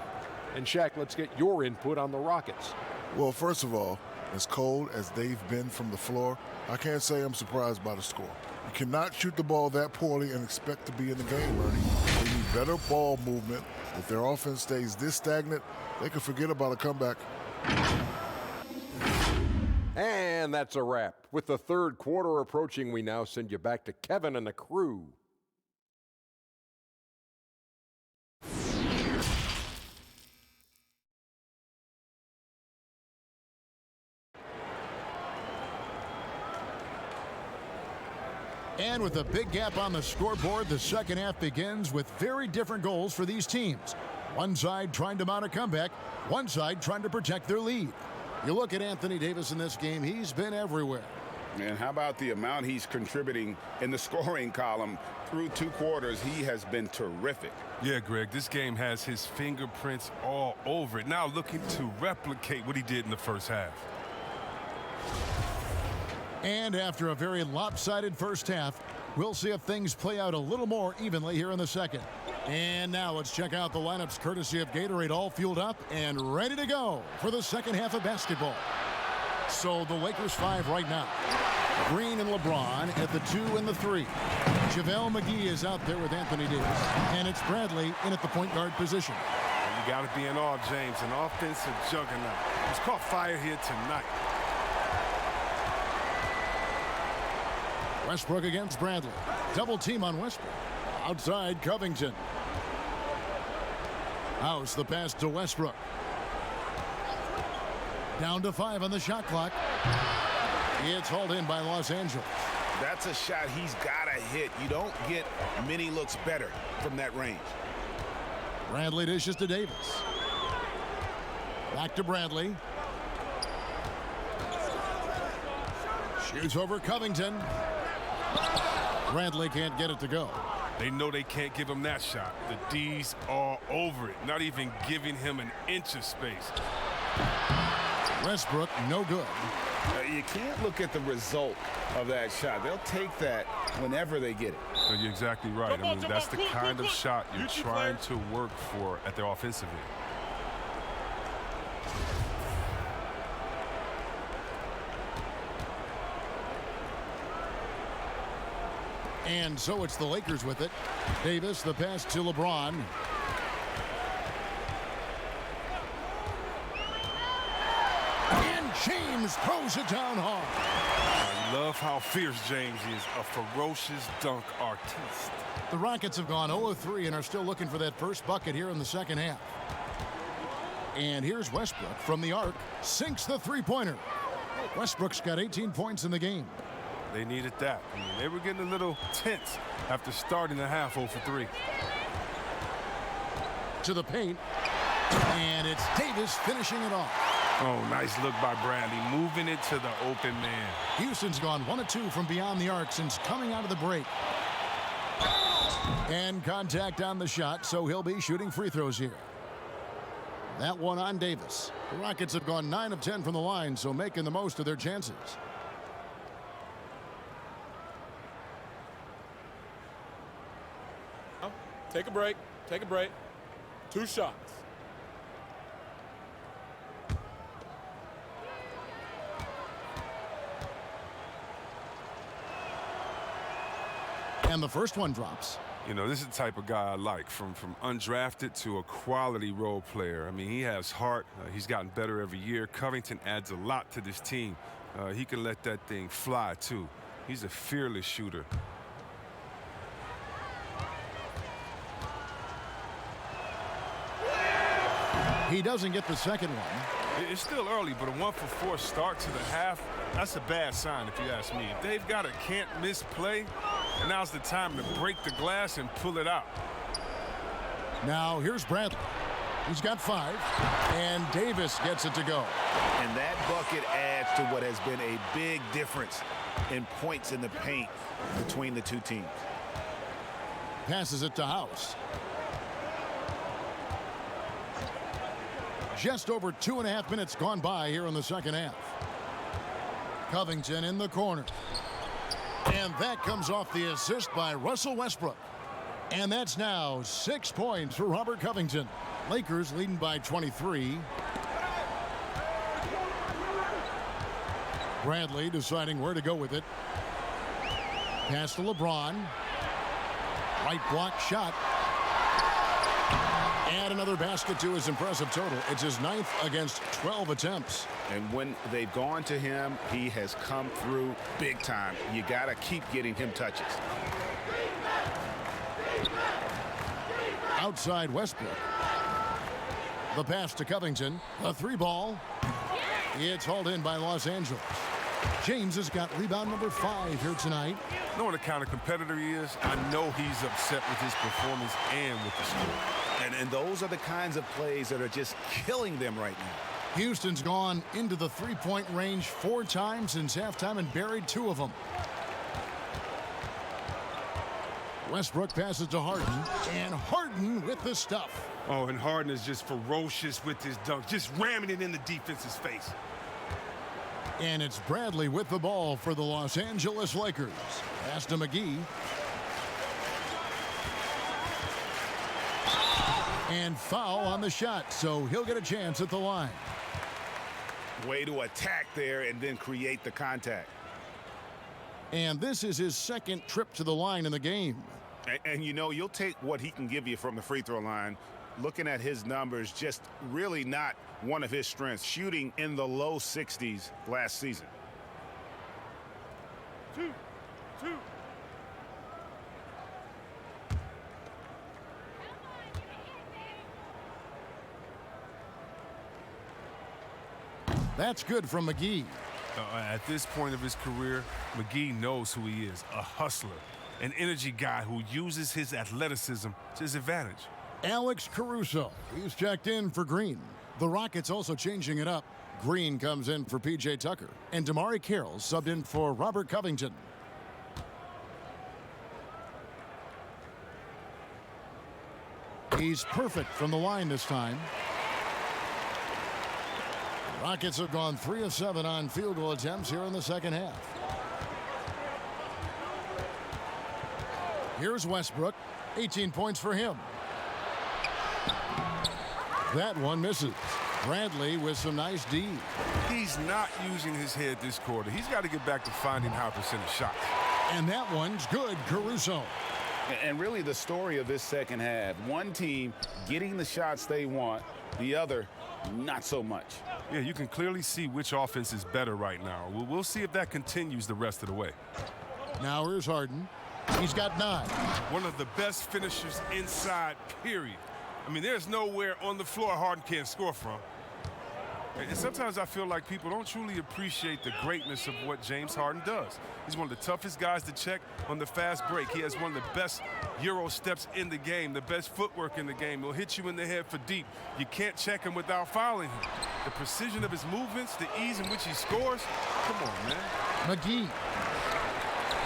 And Shaq, let's get your input on the Rockets. Well, first of all, as cold as they've been from the floor, I can't say I'm surprised by the score. You cannot shoot the ball that poorly and expect to be in the game, Ernie. They need better ball movement. If their offense stays this stagnant, they could forget about a comeback. And that's a wrap. With the third quarter approaching, we now send you back to Kevin and the crew. And with a big gap on the scoreboard, the second half begins with very different goals for these teams. One side trying to mount a comeback, one side trying to protect their lead. You look at Anthony Davis in this game, he's been everywhere. And how about the amount he's contributing in the scoring column through 2 quarters? He has been terrific. Yeah, Greg, this game has his fingerprints all over it. Now looking to replicate what he did in the first half. And after a very lopsided first half, we'll see if things play out a little more evenly here in the second. And now let's check out the lineups courtesy of Gatorade, all fueled up and ready to go for the second half of basketball. So the Lakers 5 right now. Green and LeBron at the 2 and the 3. JaVale McGee is out there with Anthony Davis. And it's Bradley in at the point guard position. And you got to be in awe, James, an offensive juggernaut. He's caught fire here tonight. Westbrook against Bradley. Double team on Westbrook. Outside Covington. House the pass to Westbrook. Down to 5 on the shot clock. It's hauled in by Los Angeles. That's a shot he's got to hit. You don't get many looks better from that range. Bradley dishes to Davis. Back to Bradley. Shoots over Covington. Bradley can't get it to go. They know they can't give him that shot. The D's are over it, not even giving him an inch of space. Westbrook, no good. You can't look at the result of that shot. They'll take that whenever they get it. You're exactly right. I mean, that's the kind of shot you're trying to work for at the offensive end. And so it's the Lakers with it. Davis, the pass to LeBron. And James throws it down hard. I love how fierce James is, a ferocious dunk artiste. The Rockets have gone 0-3 and are still looking for that first bucket here in the second half. And here's Westbrook from the arc, sinks the three-pointer. Westbrook's got 18 points in the game. They needed that. I mean, they were getting a little tense after starting the half 0-for-3. To the paint, and it's Davis finishing it off. Oh, nice look by Bradley, moving it to the open man. Houston's gone 1 of 2 from beyond the arc since coming out of the break. And contact on the shot, so he'll be shooting free throws here. That one on Davis. The Rockets have gone 9 of 10 from the line, so making the most of their chances. Take a break. Take a break. 2 shots. And the first one drops. You know, this is the type of guy I like, from undrafted to a quality role player. I mean, he has heart. He's gotten better every year. Covington adds a lot to this team. He can let that thing fly, too. He's a fearless shooter. He doesn't get the second one. It's still early, but a 1-for-4 start to the half, that's a bad sign if you ask me. If they've got a can't-miss play, now's the time to break the glass and pull it out. Now here's Bradley. He's got 5, and Davis gets it to go. And that bucket adds to what has been a big difference in points in the paint between the two teams. Passes it to House. Just over 2.5 minutes gone by here in the second half. Covington in the corner. And that comes off the assist by Russell Westbrook. And that's now 6 points for Robert Covington. Lakers leading by 23. Bradley deciding where to go with it. Pass to LeBron. Right block shot. And another basket to his impressive total. It's his 9th against 12 attempts. And when they've gone to him, he has come through big time. You got to keep getting him touches. Outside Westbrook. The pass to Covington. A 3-ball. It's hauled in by Los Angeles. James has got rebound number 5 here tonight. Knowing the kind of competitor he is, I know he's upset with his performance and with the score. And those are the kinds of plays that are just killing them right now. Houston's gone into the 3-point range 4 times since halftime and buried 2 of them. Westbrook passes to Harden, and Harden with the stuff. Oh, and Harden is just ferocious with his dunk, just ramming it in the defense's face. And it's Bradley with the ball for the Los Angeles Lakers. Pass to McGee. And foul on the shot, so he'll get a chance at the line. Way to attack there and then create the contact. And this is his 2nd trip to the line in the game. And you know, you'll take what he can give you from the free throw line. Looking at his numbers, just really not one of his strengths. Shooting in the low 60s last season. 2. That's good from McGee. At this point of his career, McGee knows who he is, a hustler, an energy guy who uses his athleticism to his advantage. Alex Caruso, he's checked in for Green. The Rockets also changing it up. Green comes in for P.J. Tucker, and Damari Carroll subbed in for Robert Covington. He's perfect from the line this time. Rockets have gone 3 of 7 on field goal attempts here in the second half. Here's Westbrook, 18 points for him. That one misses. Bradley with some nice D. He's not using his head this quarter. He's got to get back to finding high percentage shots. And that one's good, Caruso. And really the story of this second half, one team getting the shots they want, the other not so much. Yeah, you can clearly see which offense is better right now. We'll see if that continues the rest of the way. Now here's Harden. He's got 9. One of the best finishers inside, period. I mean, there's nowhere on the floor Harden can't score from. And sometimes I feel like people don't truly appreciate the greatness of what James Harden does. He's one of the toughest guys to check on the fast break. He has one of the best Euro steps in the game, the best footwork in the game. He'll hit you in the head for deep. You can't check him without fouling him. The precision of his movements, the ease in which he scores. Come on, man. McGee.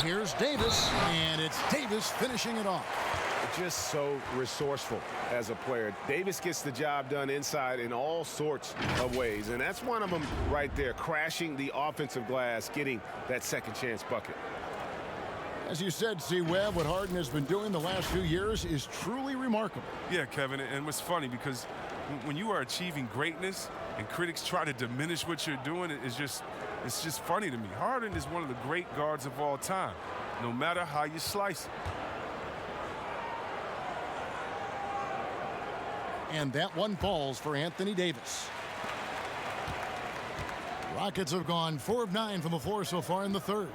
Here's Davis, and it's Davis finishing it off. Just so resourceful as a player. Davis gets the job done inside in all sorts of ways, and that's one of them right there, crashing the offensive glass, getting that second chance bucket. As you said, C-Webb, what Harden has been doing the last few years is truly remarkable. Yeah, Kevin, and what's funny, because when you are achieving greatness and critics try to diminish what you're doing, it's just funny to me. Harden is one of the great guards of all time, no matter how you slice it. And that one falls for Anthony Davis. Rockets have gone 4 of 9 from the floor so far in the third.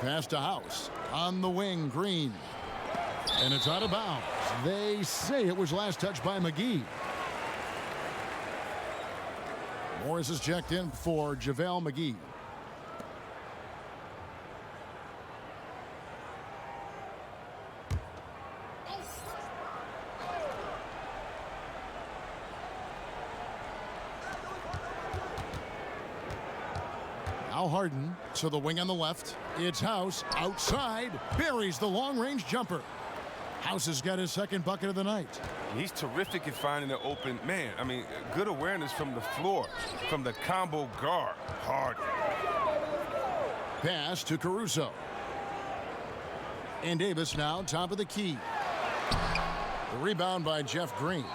Pass to House. On the wing, Green. And it's out of bounds. They say it was last touched by McGee. Morris is checked in for JaVale McGee. Now Harden to the wing on the left. It's House outside. Buries the long-range jumper. House has got his second bucket of the night. He's terrific at finding an open man. I mean, good awareness from the floor, from the combo guard. Harden. Pass to Caruso. And Davis now top of the key. The rebound by Jeff Green.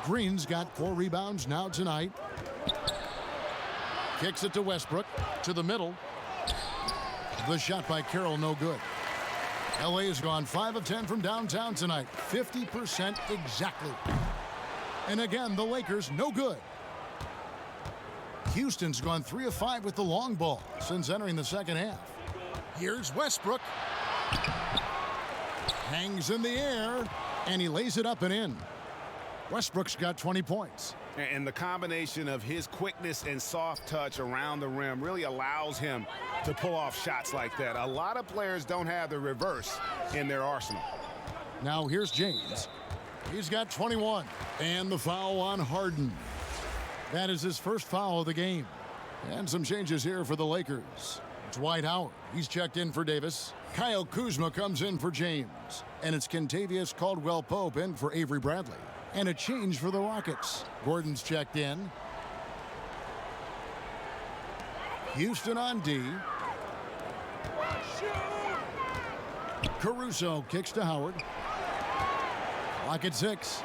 Green's got 4 rebounds now tonight. Kicks it to Westbrook, to the middle. The shot by Carroll, no good. LA has gone 5 of 10 from downtown tonight, 50% exactly. And again, the Lakers, no good. Houston's gone 3 of 5 with the long ball since entering the second half. Here's Westbrook. Hangs in the air, and he lays it up and in. Westbrook's got 20 points. And the combination of his quickness and soft touch around the rim really allows him to pull off shots like that. A lot of players don't have the reverse in their arsenal. Now here's James. He's got 21. And the foul on Harden. That is his first foul of the game. And some changes here for the Lakers. Dwight Howard, he's checked in for Davis. Kyle Kuzma comes in for James. And it's Kentavious Caldwell-Pope in for Avery Bradley. And a change for the Rockets. Gordon's checked in. Houston on D. Caruso kicks to Howard. Clock at 6.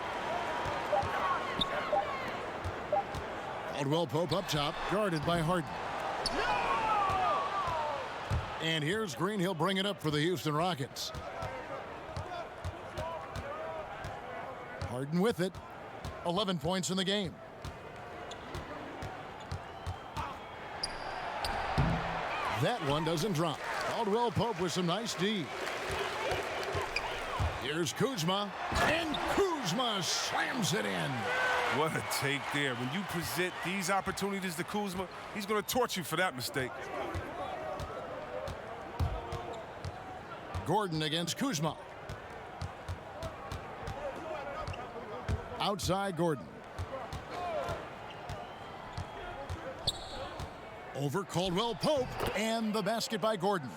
Caldwell-Pope up top, guarded by Harden. And here's Green. He'll bring it up for the Houston Rockets. Harden with it. 11 points in the game. That one doesn't drop. Caldwell-Pope with some nice D. Here's Kuzma. And Kuzma slams it in. What a take there. When you present these opportunities to Kuzma, he's going to torch you for that mistake. Gordon against Kuzma. Outside Gordon. Over Caldwell-Pope, and the basket by Gordon.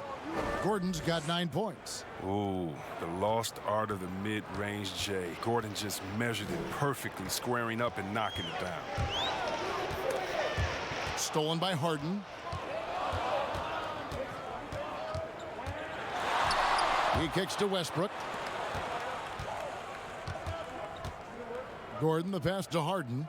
Gordon's got 9 points. Ooh, the lost art of the mid-range J. Gordon just measured it perfectly, squaring up and knocking it down. Stolen by Harden. He kicks to Westbrook. Gordon, the pass to Harden.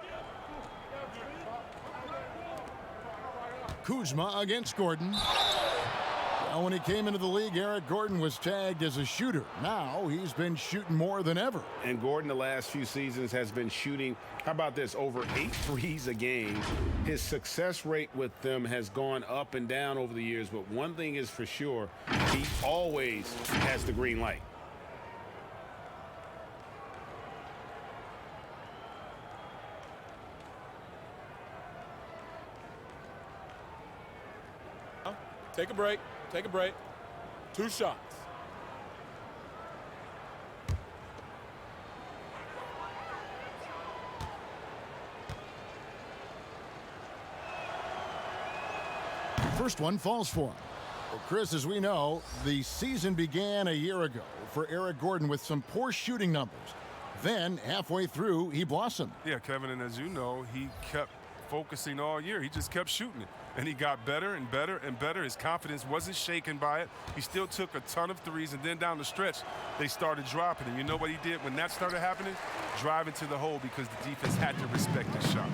Kuzma against Gordon. Now, when he came into the league, Eric Gordon was tagged as a shooter. Now he's been shooting more than ever. And Gordon the last few seasons has been shooting, how about this, over 8 threes a game. His success rate with them has gone up and down over the years, but one thing is for sure, he always has the green light. Take a break. Take a break. 2 shots. First one falls for him. Well, Chris, as we know, the season began a year ago for Eric Gordon with some poor shooting numbers. Then, halfway through, he blossomed. Yeah, Kevin, and as you know, he kept focusing all year. He just kept shooting it. And he got better and better and better. His confidence wasn't shaken by it. He still took a ton of threes, and then down the stretch, they started dropping. And you know what he did when that started happening? Drive into the hole because the defense had to respect his shot.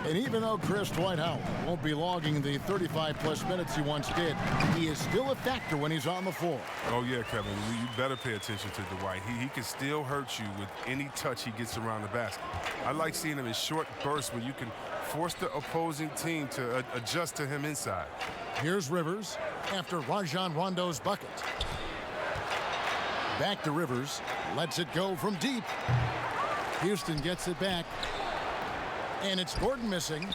And even though Chris Dwight Howard won't be logging the 35-plus minutes he once did, he is still a factor when he's on the floor. Oh, yeah, Kevin. You better pay attention to Dwight. He can still hurt you with any touch he gets around the basket. I like seeing him in short bursts where you can force the opposing team to adjust to him inside. Here's Rivers after Rajon Rondo's bucket. Back to Rivers. Lets it go from deep. Houston gets it back. And it's Gordon missing.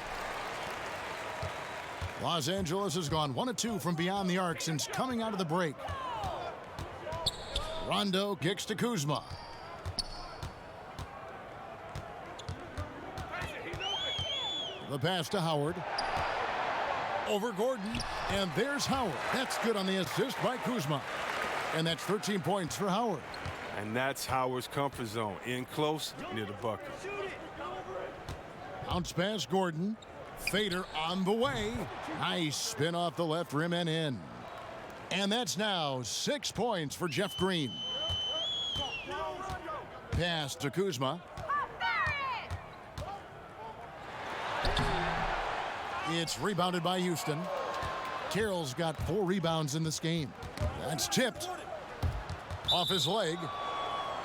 Los Angeles has gone 1 of 2 from beyond the arc since coming out of the break. Rondo kicks to Kuzma. The pass to Howard. Over Gordon. And there's Howard. That's good on the assist by Kuzma. And that's 13 points for Howard. And that's Howard's comfort zone. In close, near the bucket. Bounce pass Gordon. Fader on the way. Nice spin off the left rim and in. And that's now 6 points for Jeff Green. Pass to Kuzma. It's rebounded by Houston. Carroll's got 4 rebounds in this game. That's tipped off his leg,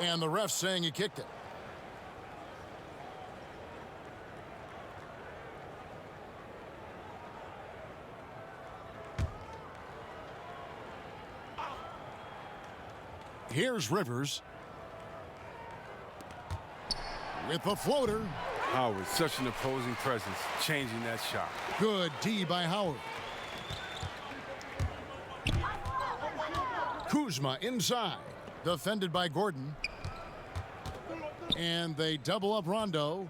and the ref's saying he kicked it. Here's Rivers with the floater. Howard, such an opposing presence, changing that shot. Good D by Howard. Kuzma inside, defended by Gordon. And they double up Rondo.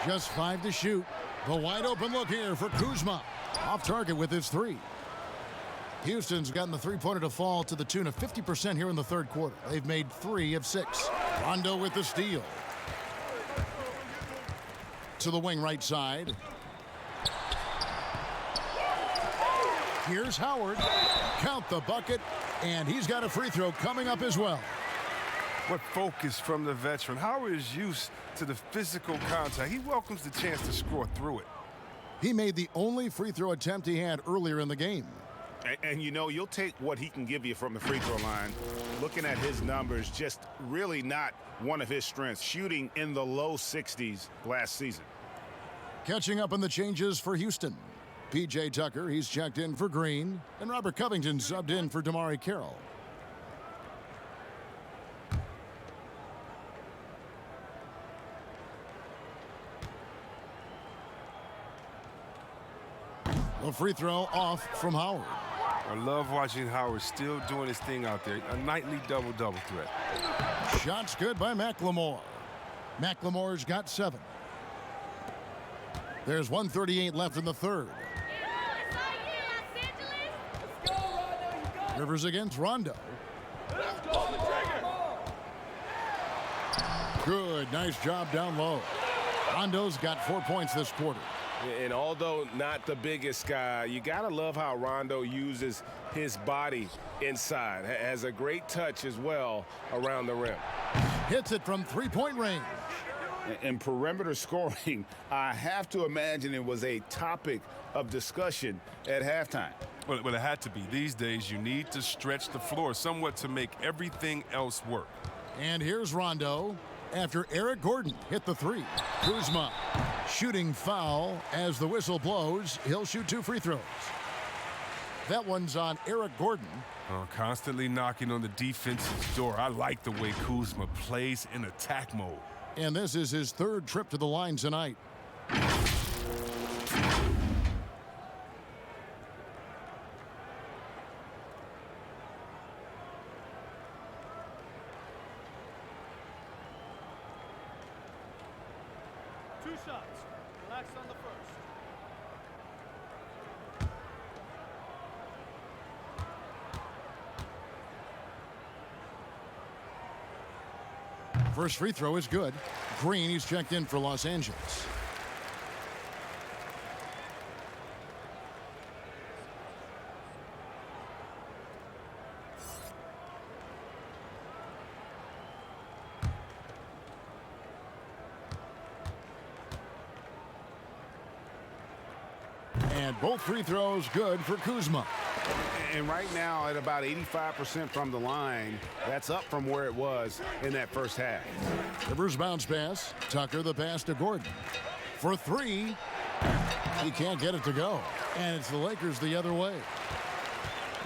Just 5 to shoot. The wide open look here for Kuzma. Off target with his 3. Houston's gotten the three-pointer to fall to the tune of 50% here in the third quarter. They've made 3 of 6. Rondo with the steal. To the wing right side. Here's Howard. Count the bucket, and he's got a free throw coming up as well. What focus from the veteran. Howard is used to the physical contact. He welcomes the chance to score through it. He made the only free throw attempt he had earlier in the game. And you know, you'll take what he can give you from the free throw line. Looking at his numbers, just really not one of his strengths. Shooting in the low 60s last season. Catching up on the changes for Houston. P.J. Tucker, he's checked in for Green. And Robert Covington subbed in for DeMarre Carroll. The free throw off from Howard. I love watching Howard still doing his thing out there. A nightly double-double threat. Shots good by McLemore. McLemore's got 7. There's 1:38 left in the third. Rivers against Rondo. Good, nice job down low. Rondo's got 4 points this quarter. And although not the biggest guy, you got to love how Rondo uses his body inside. Has a great touch as well around the rim. Hits it from three-point range. In perimeter scoring, I have to imagine it was a topic of discussion at halftime. Well, it had to be. These days, you need to stretch the floor somewhat to make everything else work. And here's Rondo after Eric Gordon hit the 3. Kuzma shooting foul as the whistle blows. He'll shoot 2 free throws. That one's on Eric Gordon. Constantly knocking on the defense's door. I like the way Kuzma plays in attack mode. And this is his 3rd trip to the line tonight. Two shots. Relax on the first. First free throw is good. Green, he's checked in for Los Angeles. And both free throws good for Kuzma. And right now at about 85% from the line, that's up from where it was in that first half. Rivers bounce pass. Tucker the pass to Gordon. For 3. He can't get it to go. And it's the Lakers the other way.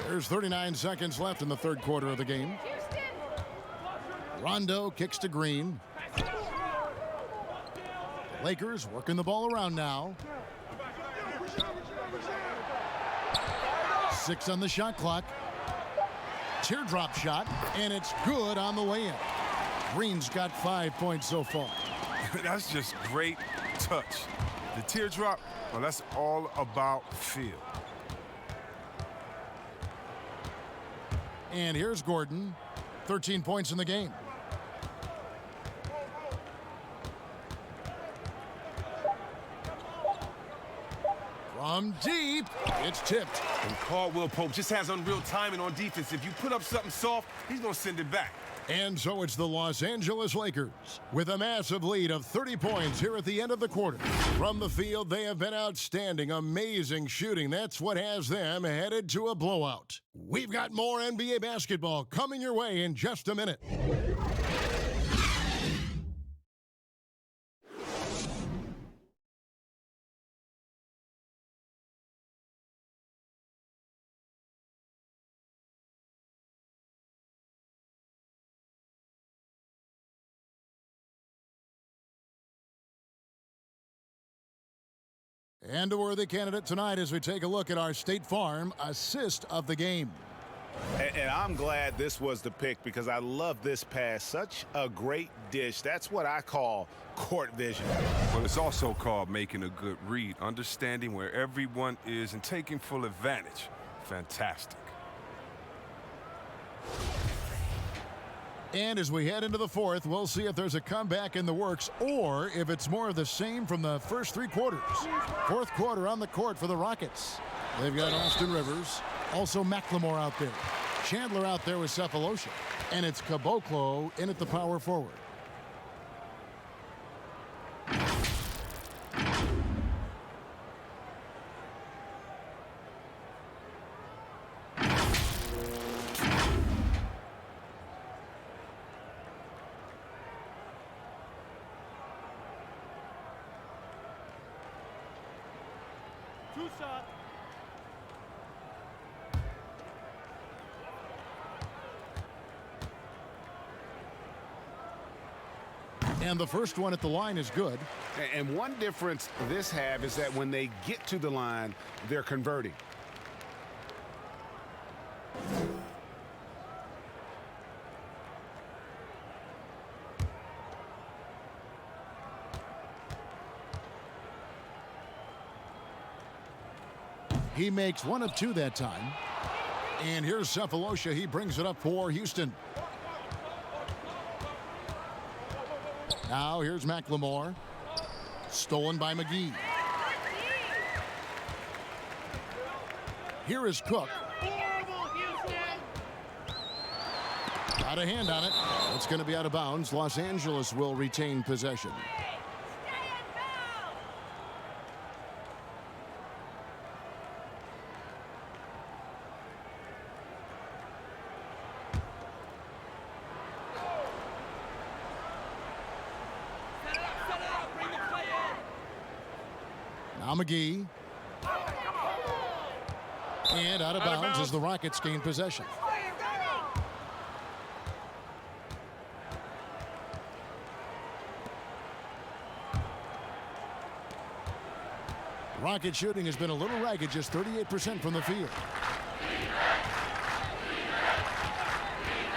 There's 39 seconds left in the third quarter of the game. Rondo kicks to Green. Lakers working the ball around now. 6 on the shot clock. Teardrop shot, and it's good on the way in. Green's got 5 points so far. That's just great touch. The teardrop, well, that's all about feel. And here's Gordon. 13 points in the game. From deep, it's tipped. And Caldwell Pope just has unreal timing on defense. If you put up something soft, he's going to send it back. And so it's the Los Angeles Lakers with a massive lead of 30 points here at the end of the quarter. From the field, they have been outstanding, amazing shooting. That's what has them headed to a blowout. We've got more NBA basketball coming your way in just a minute. And a worthy candidate tonight as we take a look at our State Farm assist of the game. And I'm glad this was the pick because I love this pass. Such a great dish. That's what I call court vision. Well, it's also called making a good read, understanding where everyone is and taking full advantage. Fantastic. And as we head into the fourth, we'll see if there's a comeback in the works or if it's more of the same from the first three quarters. Fourth quarter on the court for the Rockets. They've got Austin Rivers, also McLemore out there. Chandler out there with Cephalosha. And it's Caboclo in at the power forward. Two shots. And the first one at the line is good. And one difference this have is that when they get to the line, they're converting. He makes one of two that time. And here's Cephalosha. He brings it up for Houston. Now here's McLemore. Stolen by McGee. Here is Cook. Got a hand on it. It's going to be out of bounds. Los Angeles will retain possession. Now McGee. And out of bounds as the Rockets gain possession. Rocket shooting has been a little ragged, just 38% from the field.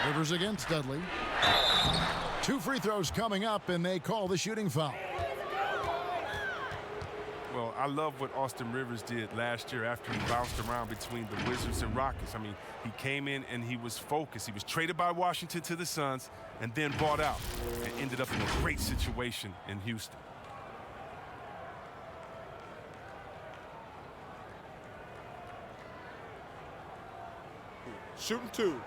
Rivers against Dudley. Two free throws coming up, and they call the shooting foul. Well, I love what Austin Rivers did last year after he bounced around between the Wizards and Rockets. I mean, he came in and he was focused. He was traded by Washington to the Suns and then bought out and ended up in a great situation in Houston. Shooting two.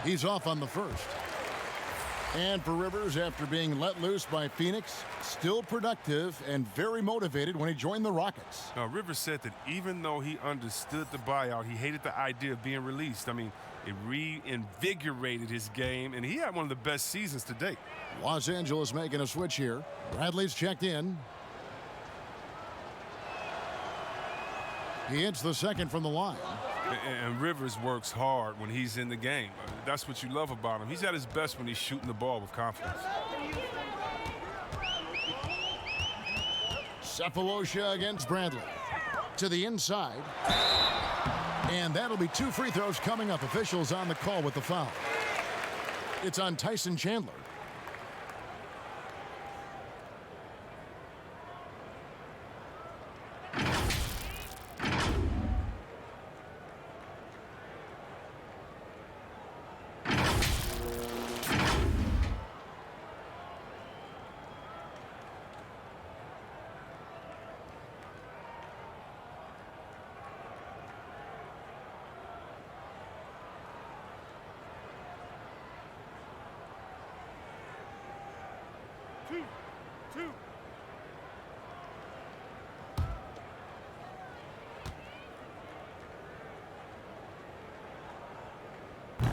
He's off on the first. And for Rivers, after being let loose by Phoenix, still productive and very motivated when he joined the Rockets. Now, Rivers said that even though he understood the buyout, he hated the idea of being released. I mean, it reinvigorated his game, and he had one of the best seasons to date. Los Angeles making a switch here. Bradley's checked in. He hits the second from the line. And Rivers works hard when he's in the game. That's what you love about him. He's at his best when he's shooting the ball with confidence. Cephalosha against Bradley. To the inside. And that'll be two free throws coming up. Officials on the call with the foul. It's on Tyson Chandler.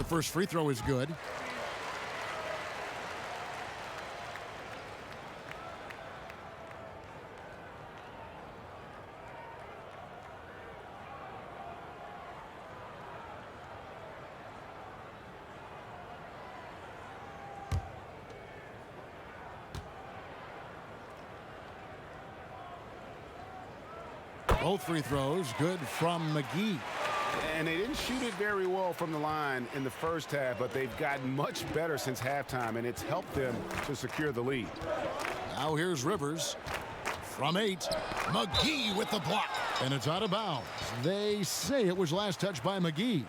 first free throw is good. Both free throws good from McGee. And they didn't shoot it very well from the line in the first half, but they've gotten much better since halftime, and it's helped them to secure the lead. Now here's Rivers from 8. McGee with the block. And it's out of bounds. They say it was last touched by McGee.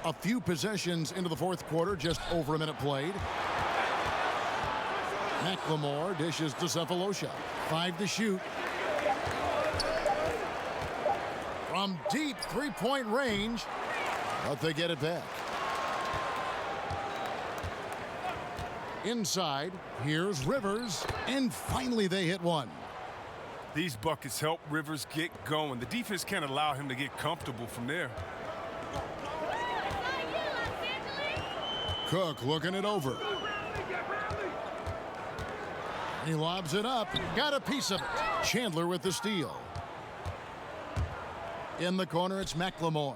A few possessions into the fourth quarter, just over a minute played. McLemore dishes to Cephalosha. 5 to shoot. From deep three-point range, but they get it back. Inside, here's Rivers, and finally they hit one. These buckets help Rivers get going. The defense can't allow him to get comfortable from there. Cook looking it over. He lobs it up. Got a piece of it. Chandler with the steal. In the corner, it's McLemore.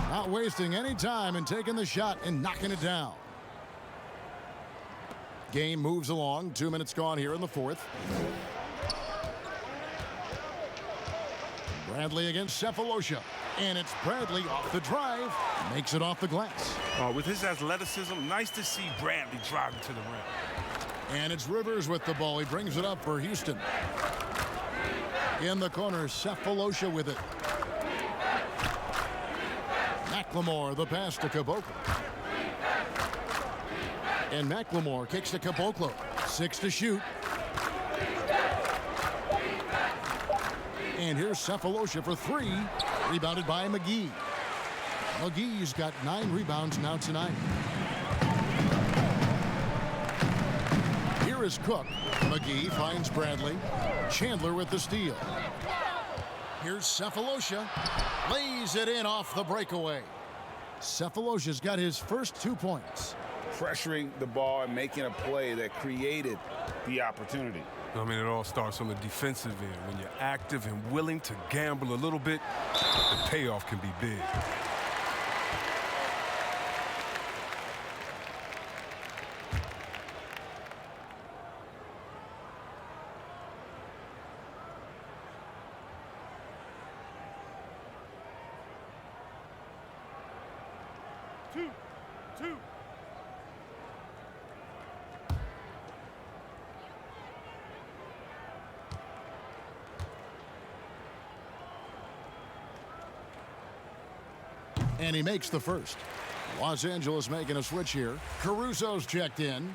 Not wasting any time and taking the shot and knocking it down. Game moves along. 2 minutes gone here in the fourth. Bradley against Cephalosha. And it's Bradley off the drive. Makes it off the glass. With his athleticism, nice to see Bradley driving to the rim. And it's Rivers with the ball. He brings it up for Houston. In the corner, Cephalosha with it. McLemore, the pass to Caboclo. And McLemore kicks to Caboclo. 6 to shoot. And here's Cephalosha for 3. Rebounded by McGee. McGee's got 9 rebounds now tonight. Here is Cook. McGee finds Bradley. Chandler with the steal. Here's Cephalosha. Lays it in off the breakaway. Cephalosha's got his first 2 points. Pressuring the ball and making a play that created the opportunity. I mean, it all starts on the defensive end. When you're active and willing to gamble a little bit, the payoff can be big. Two. And he makes the first. Los Angeles making a switch here. Caruso's checked in.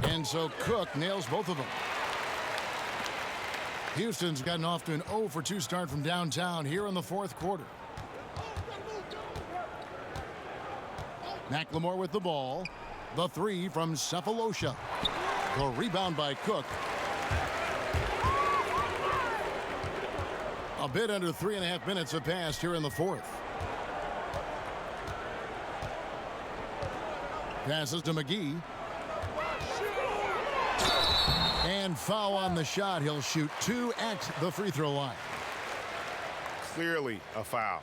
And so Cook nails both of them. Houston's gotten off to an 0 for 2 start from downtown here in the fourth quarter. McLemore with the ball. The 3 from Cephalosha. The rebound by Cook. A bit under 3.5 minutes have passed here in the fourth. Passes to McGee. And foul on the shot. He'll shoot 2 at the free throw line. Clearly a foul.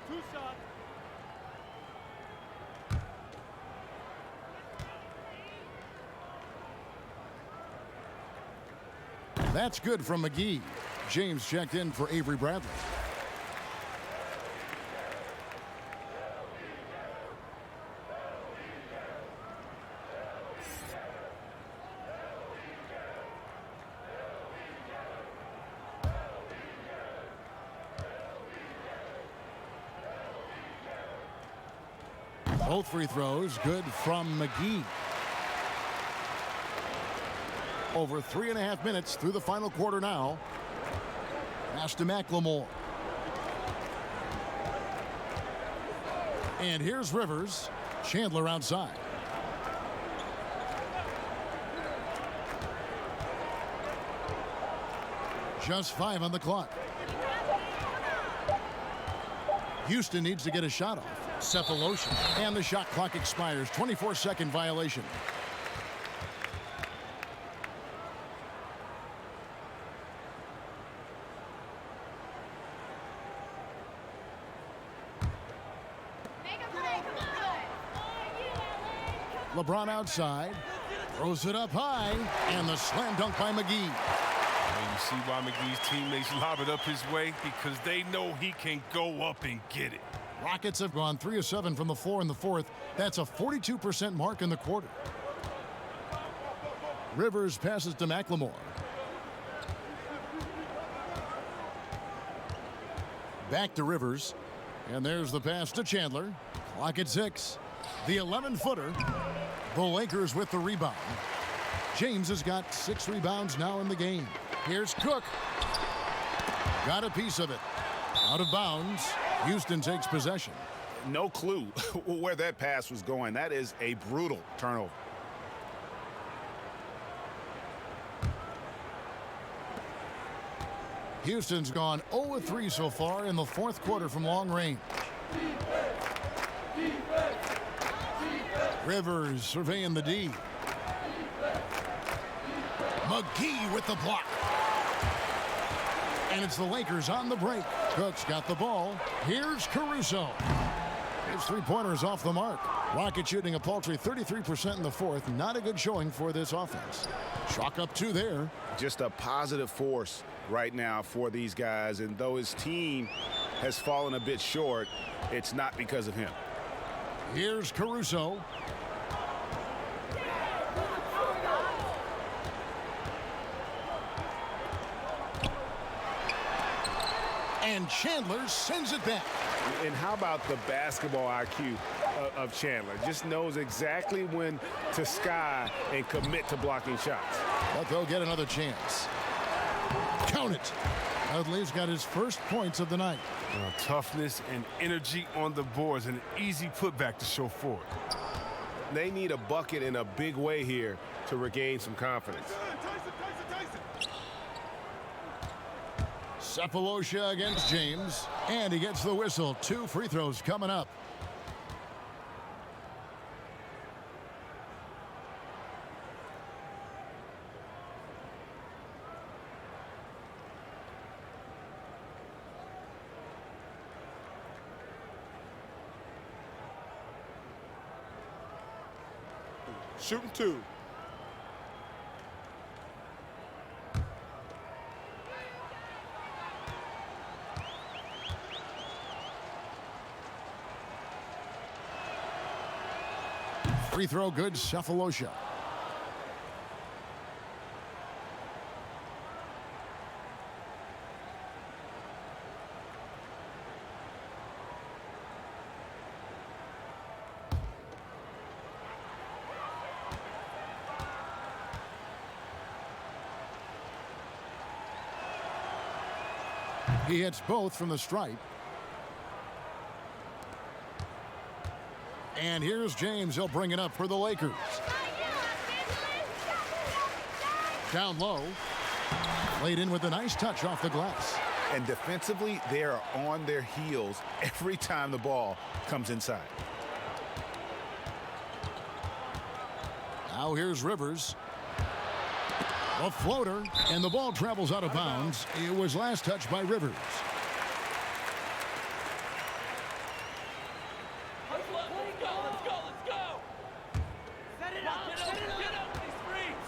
Two shots. That's good from McGee. James checked in for Avery Bradley. Both free throws good from McGee. Over 3.5 minutes through the final quarter now. Pass to McLemore. And here's Rivers. Chandler outside. Just 5 on the clock. Houston needs to get a shot off. Cephalosha. And the shot clock expires. 24-second violation. LeBron outside. Throws it up high. And the slam dunk by McGee. And you see why McGee's teammates lob it up his way? Because they know he can go up and get it. Rockets have gone 3 of 7 from the floor in the fourth. That's a 42% mark in the quarter. Rivers passes to McLemore. Back to Rivers. And there's the pass to Chandler. Clock at 6. The 11-footer. The Lakers with the rebound. James has got 6 rebounds now in the game. Here's Cook. Got a piece of it. Out of bounds. Houston takes possession. No clue where that pass was going. That is a brutal turnover. Houston's gone 0-3 so far in the fourth quarter from long range. Rivers surveying the D. McGee with the block. And it's the Lakers on the break. Cook's got the ball. Here's Caruso. His three-pointer is off the mark. Rockets shooting a paltry 33% in the fourth. Not a good showing for this offense. Chalk up 2 there. Just a positive force right now for these guys. And though his team has fallen a bit short, it's not because of him. Here's Caruso. And Chandler sends it back. And how about the basketball IQ of Chandler? Just knows exactly when to sky and commit to blocking shots. But they'll get another chance. Count it. Dudley's got his first points of the night. Toughness and energy on the boards. An easy putback to show for it. They need a bucket in a big way here to regain some confidence. Cephalosha against James. And he gets the whistle. 2 free throws coming up. Shooting 2. Free throw good, Cephalosha. He hits both from the stripe. And here's James. He'll bring it up for the Lakers. Down low. Laid in with a nice touch off the glass. And defensively, they are on their heels every time the ball comes inside. Now here's Rivers. A floater, and the ball travels out of bounds. It was last touched by Rivers.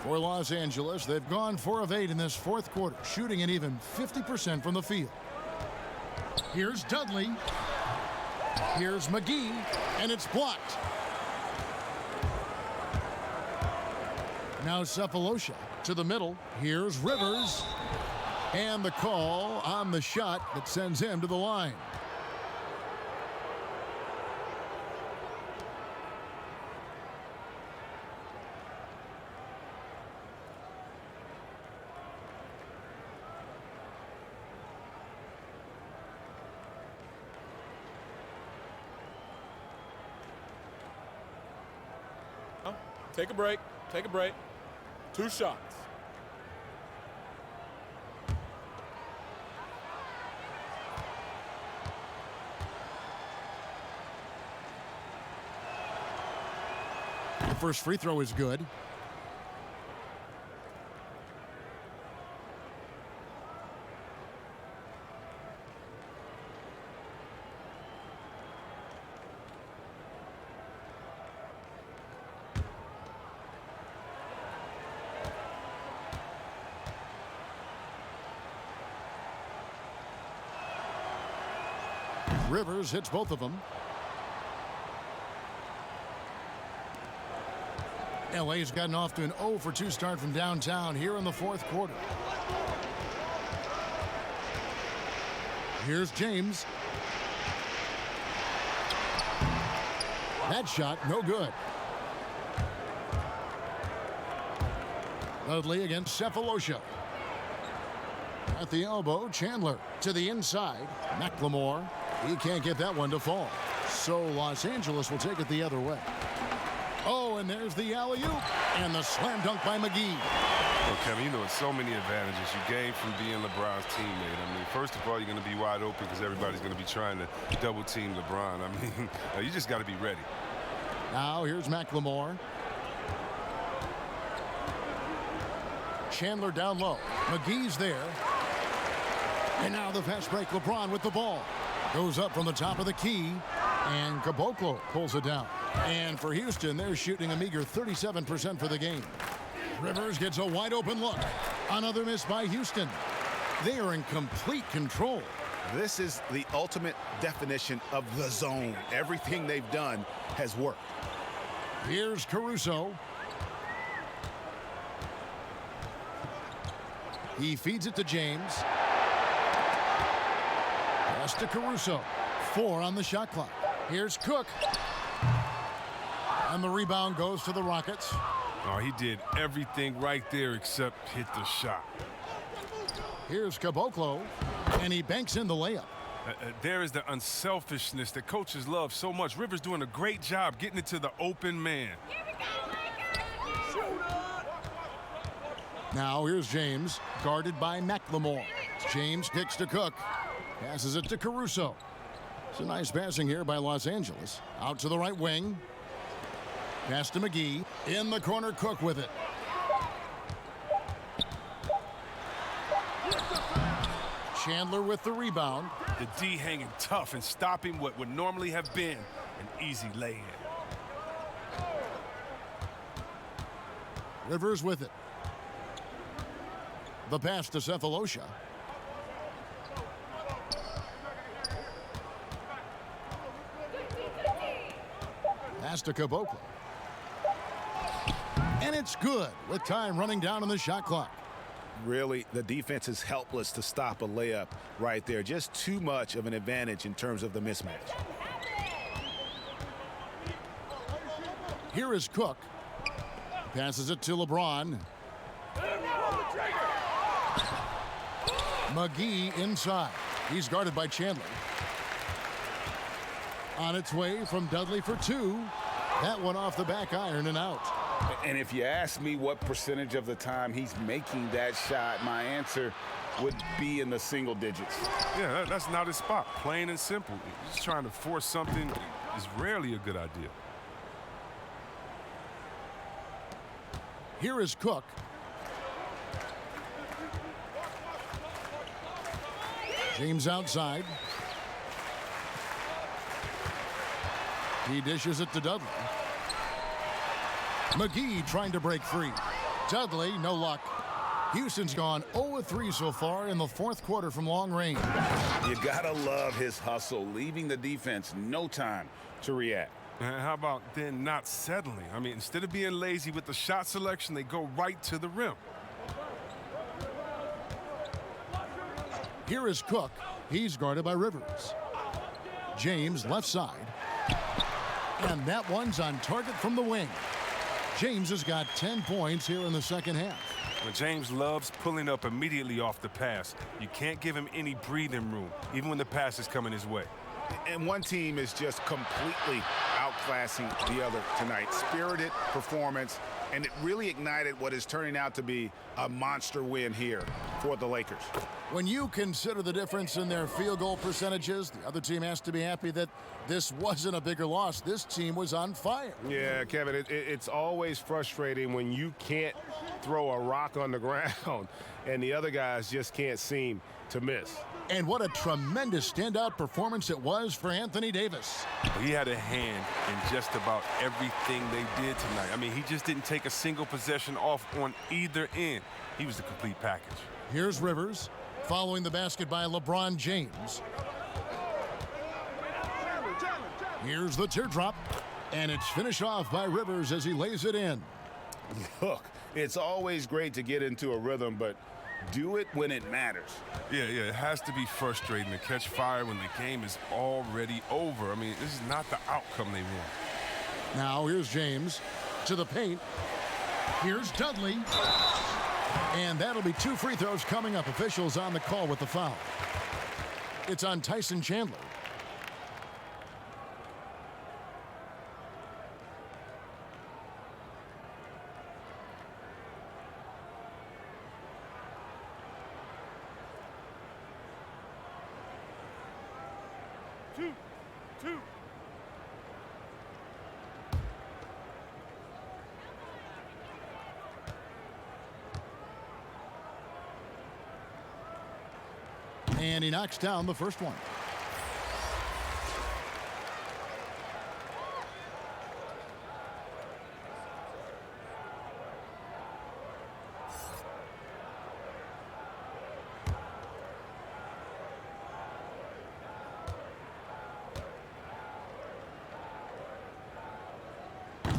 For Los Angeles, they've gone 4 of 8 in this fourth quarter, shooting an even 50% from the field. Here's Dudley. Here's McGee, and it's blocked. Now Cephalosha to the middle. Here's Rivers. And the call on the shot that sends him to the line. Take a break. Take a break. 2 shots. The first free throw is good. Rivers hits both of them. LA's gotten off to an 0 for 2 start from downtown here in the fourth quarter. Here's James. That shot, no good. Dudley against Cephalosha. At the elbow, Chandler to the inside. McLemore. He can't get that one to fall. So Los Angeles will take it the other way. Oh, and there's the alley-oop. And the slam dunk by McGee. Well, Kevin, you know, it's so many advantages you gain from being LeBron's teammate. I mean, first of all, you're going to be wide open because everybody's going to be trying to double-team LeBron. I mean, you just got to be ready. Now here's McLemore. Chandler down low. McGee's there. And now the fast break. LeBron with the ball. Goes up from the top of the key. And Caboclo pulls it down. And for Houston, they're shooting a meager 37% for the game. Rivers gets a wide open look. Another miss by Houston. They are in complete control. This is the ultimate definition of the zone. Everything they've done has worked. Here's Caruso. He feeds it to James. Pass to Caruso. 4 on the shot clock. Here's Cook. And the rebound goes to the Rockets. Oh, he did everything right there except hit the shot. Here's Caboclo, and he banks in the layup. There is the unselfishness that coaches love so much. Rivers doing a great job getting it to the open man. Now here's James, guarded by McLemore. James kicks to Cook. Passes it to Caruso. It's a nice passing here by Los Angeles. Out to the right wing. Pass to McGee. In the corner, Cook with it. Chandler with the rebound. The D hanging tough and stopping what would normally have been an easy lay-in. Rivers with it. The pass to Cephalosha. Pass to Caboclo. And it's good with time running down on the shot clock. Really, the defense is helpless to stop a layup right there. Just too much of an advantage in terms of the mismatch. Here is Cook. Passes it to LeBron. McGee inside. He's guarded by Chandler. On its way from Dudley for 2. That one off the back iron and out. And if you ask me what percentage of the time he's making that shot, my answer would be in the single digits. Yeah, that's not his spot. Plain and simple. Just trying to force something is rarely a good idea. Here is Cook. James outside. He dishes it to Dudley. McGee trying to break free. Dudley, no luck. Houston's gone 0-3 so far in the fourth quarter from long range. You gotta love his hustle, leaving the defense no time to react. And how about then not settling? I mean, instead of being lazy with the shot selection, they go right to the rim. Here is Cook. He's guarded by Rivers. James, left side. And that one's on target from the wing. James has got 10 points here in the second half. Well, James loves pulling up immediately off the pass. You can't give him any breathing room, even when the pass is coming his way. And one team is just completely outclassing the other tonight. Spirited performance, and it really ignited what is turning out to be a monster win here for the Lakers. When you consider the difference in their field goal percentages, the other team has to be happy that this wasn't a bigger loss. This team was on fire. Yeah, Kevin, it's always frustrating when you can't throw a rock on the ground and the other guys just can't seem to miss. And what a tremendous standout performance it was for Anthony Davis. He had a hand in just about everything they did tonight. I mean, he just didn't take a single possession off on either end. He was the complete package. Here's Rivers, following the basket by LeBron James. Here's the teardrop, and it's finished off by Rivers as he lays it in. Look, it's always great to get into a rhythm, but do it when it matters. Yeah, it has to be frustrating to catch fire when the game is already over. I mean, this is not the outcome they want. Now here's James to the paint. Here's Dudley. And that'll be 2 free throws coming up. Officials on the call with the foul. It's on Tyson Chandler. Two. And he knocks down the first one.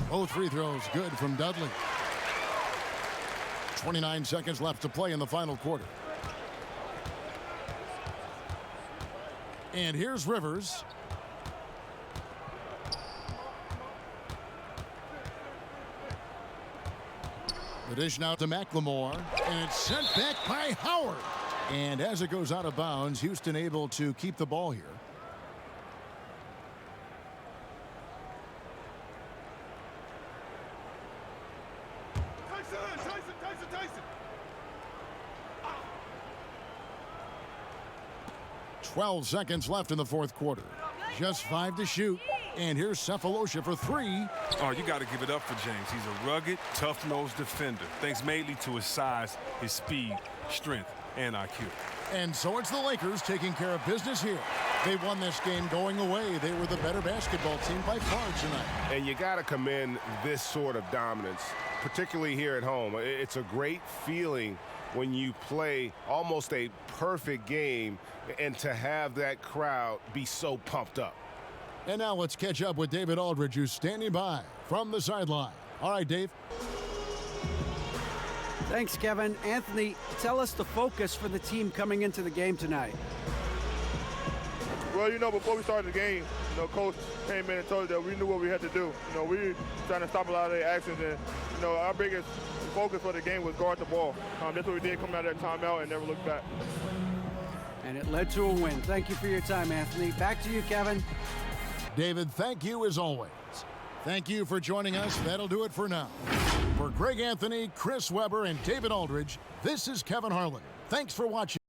Both free throws good from Dudley. 29 seconds left to play in the final quarter. And here's Rivers. The dish now to McLemore, and it's sent back by Howard. And as it goes out of bounds, Houston able to keep the ball here. Tyson. 12 seconds left in the fourth quarter. Just 5 to shoot. And here's Cephalosha for 3. Oh, you got to give it up for James. He's a rugged, tough-nosed defender, thanks mainly to his size, his speed, strength, and IQ. And so it's the Lakers taking care of business here. They won this game going away. They were the better basketball team by far tonight. And you got to commend this sort of dominance, particularly here at home. It's a great feeling when you play almost a perfect game and to have that crowd be so pumped up. And now let's catch up with David Aldridge, who's standing by from the sideline. All right, Dave. Thanks, Kevin. Anthony, tell us the focus for the team coming into the game tonight. Well, before we started the game, Coach came in and told us that we knew what we had to do. We were trying to stop a lot of their actions, and, our biggest focus for the game was guard the ball. That's what we did coming out of that timeout and never looked back. And it led to a win. Thank you for your time, Anthony. Back to you, Kevin. David, thank you as always. Thank you for joining us. That'll do it for now. For Greg Anthony, Chris Webber, and David Aldridge, this is Kevin Harlan. Thanks for watching.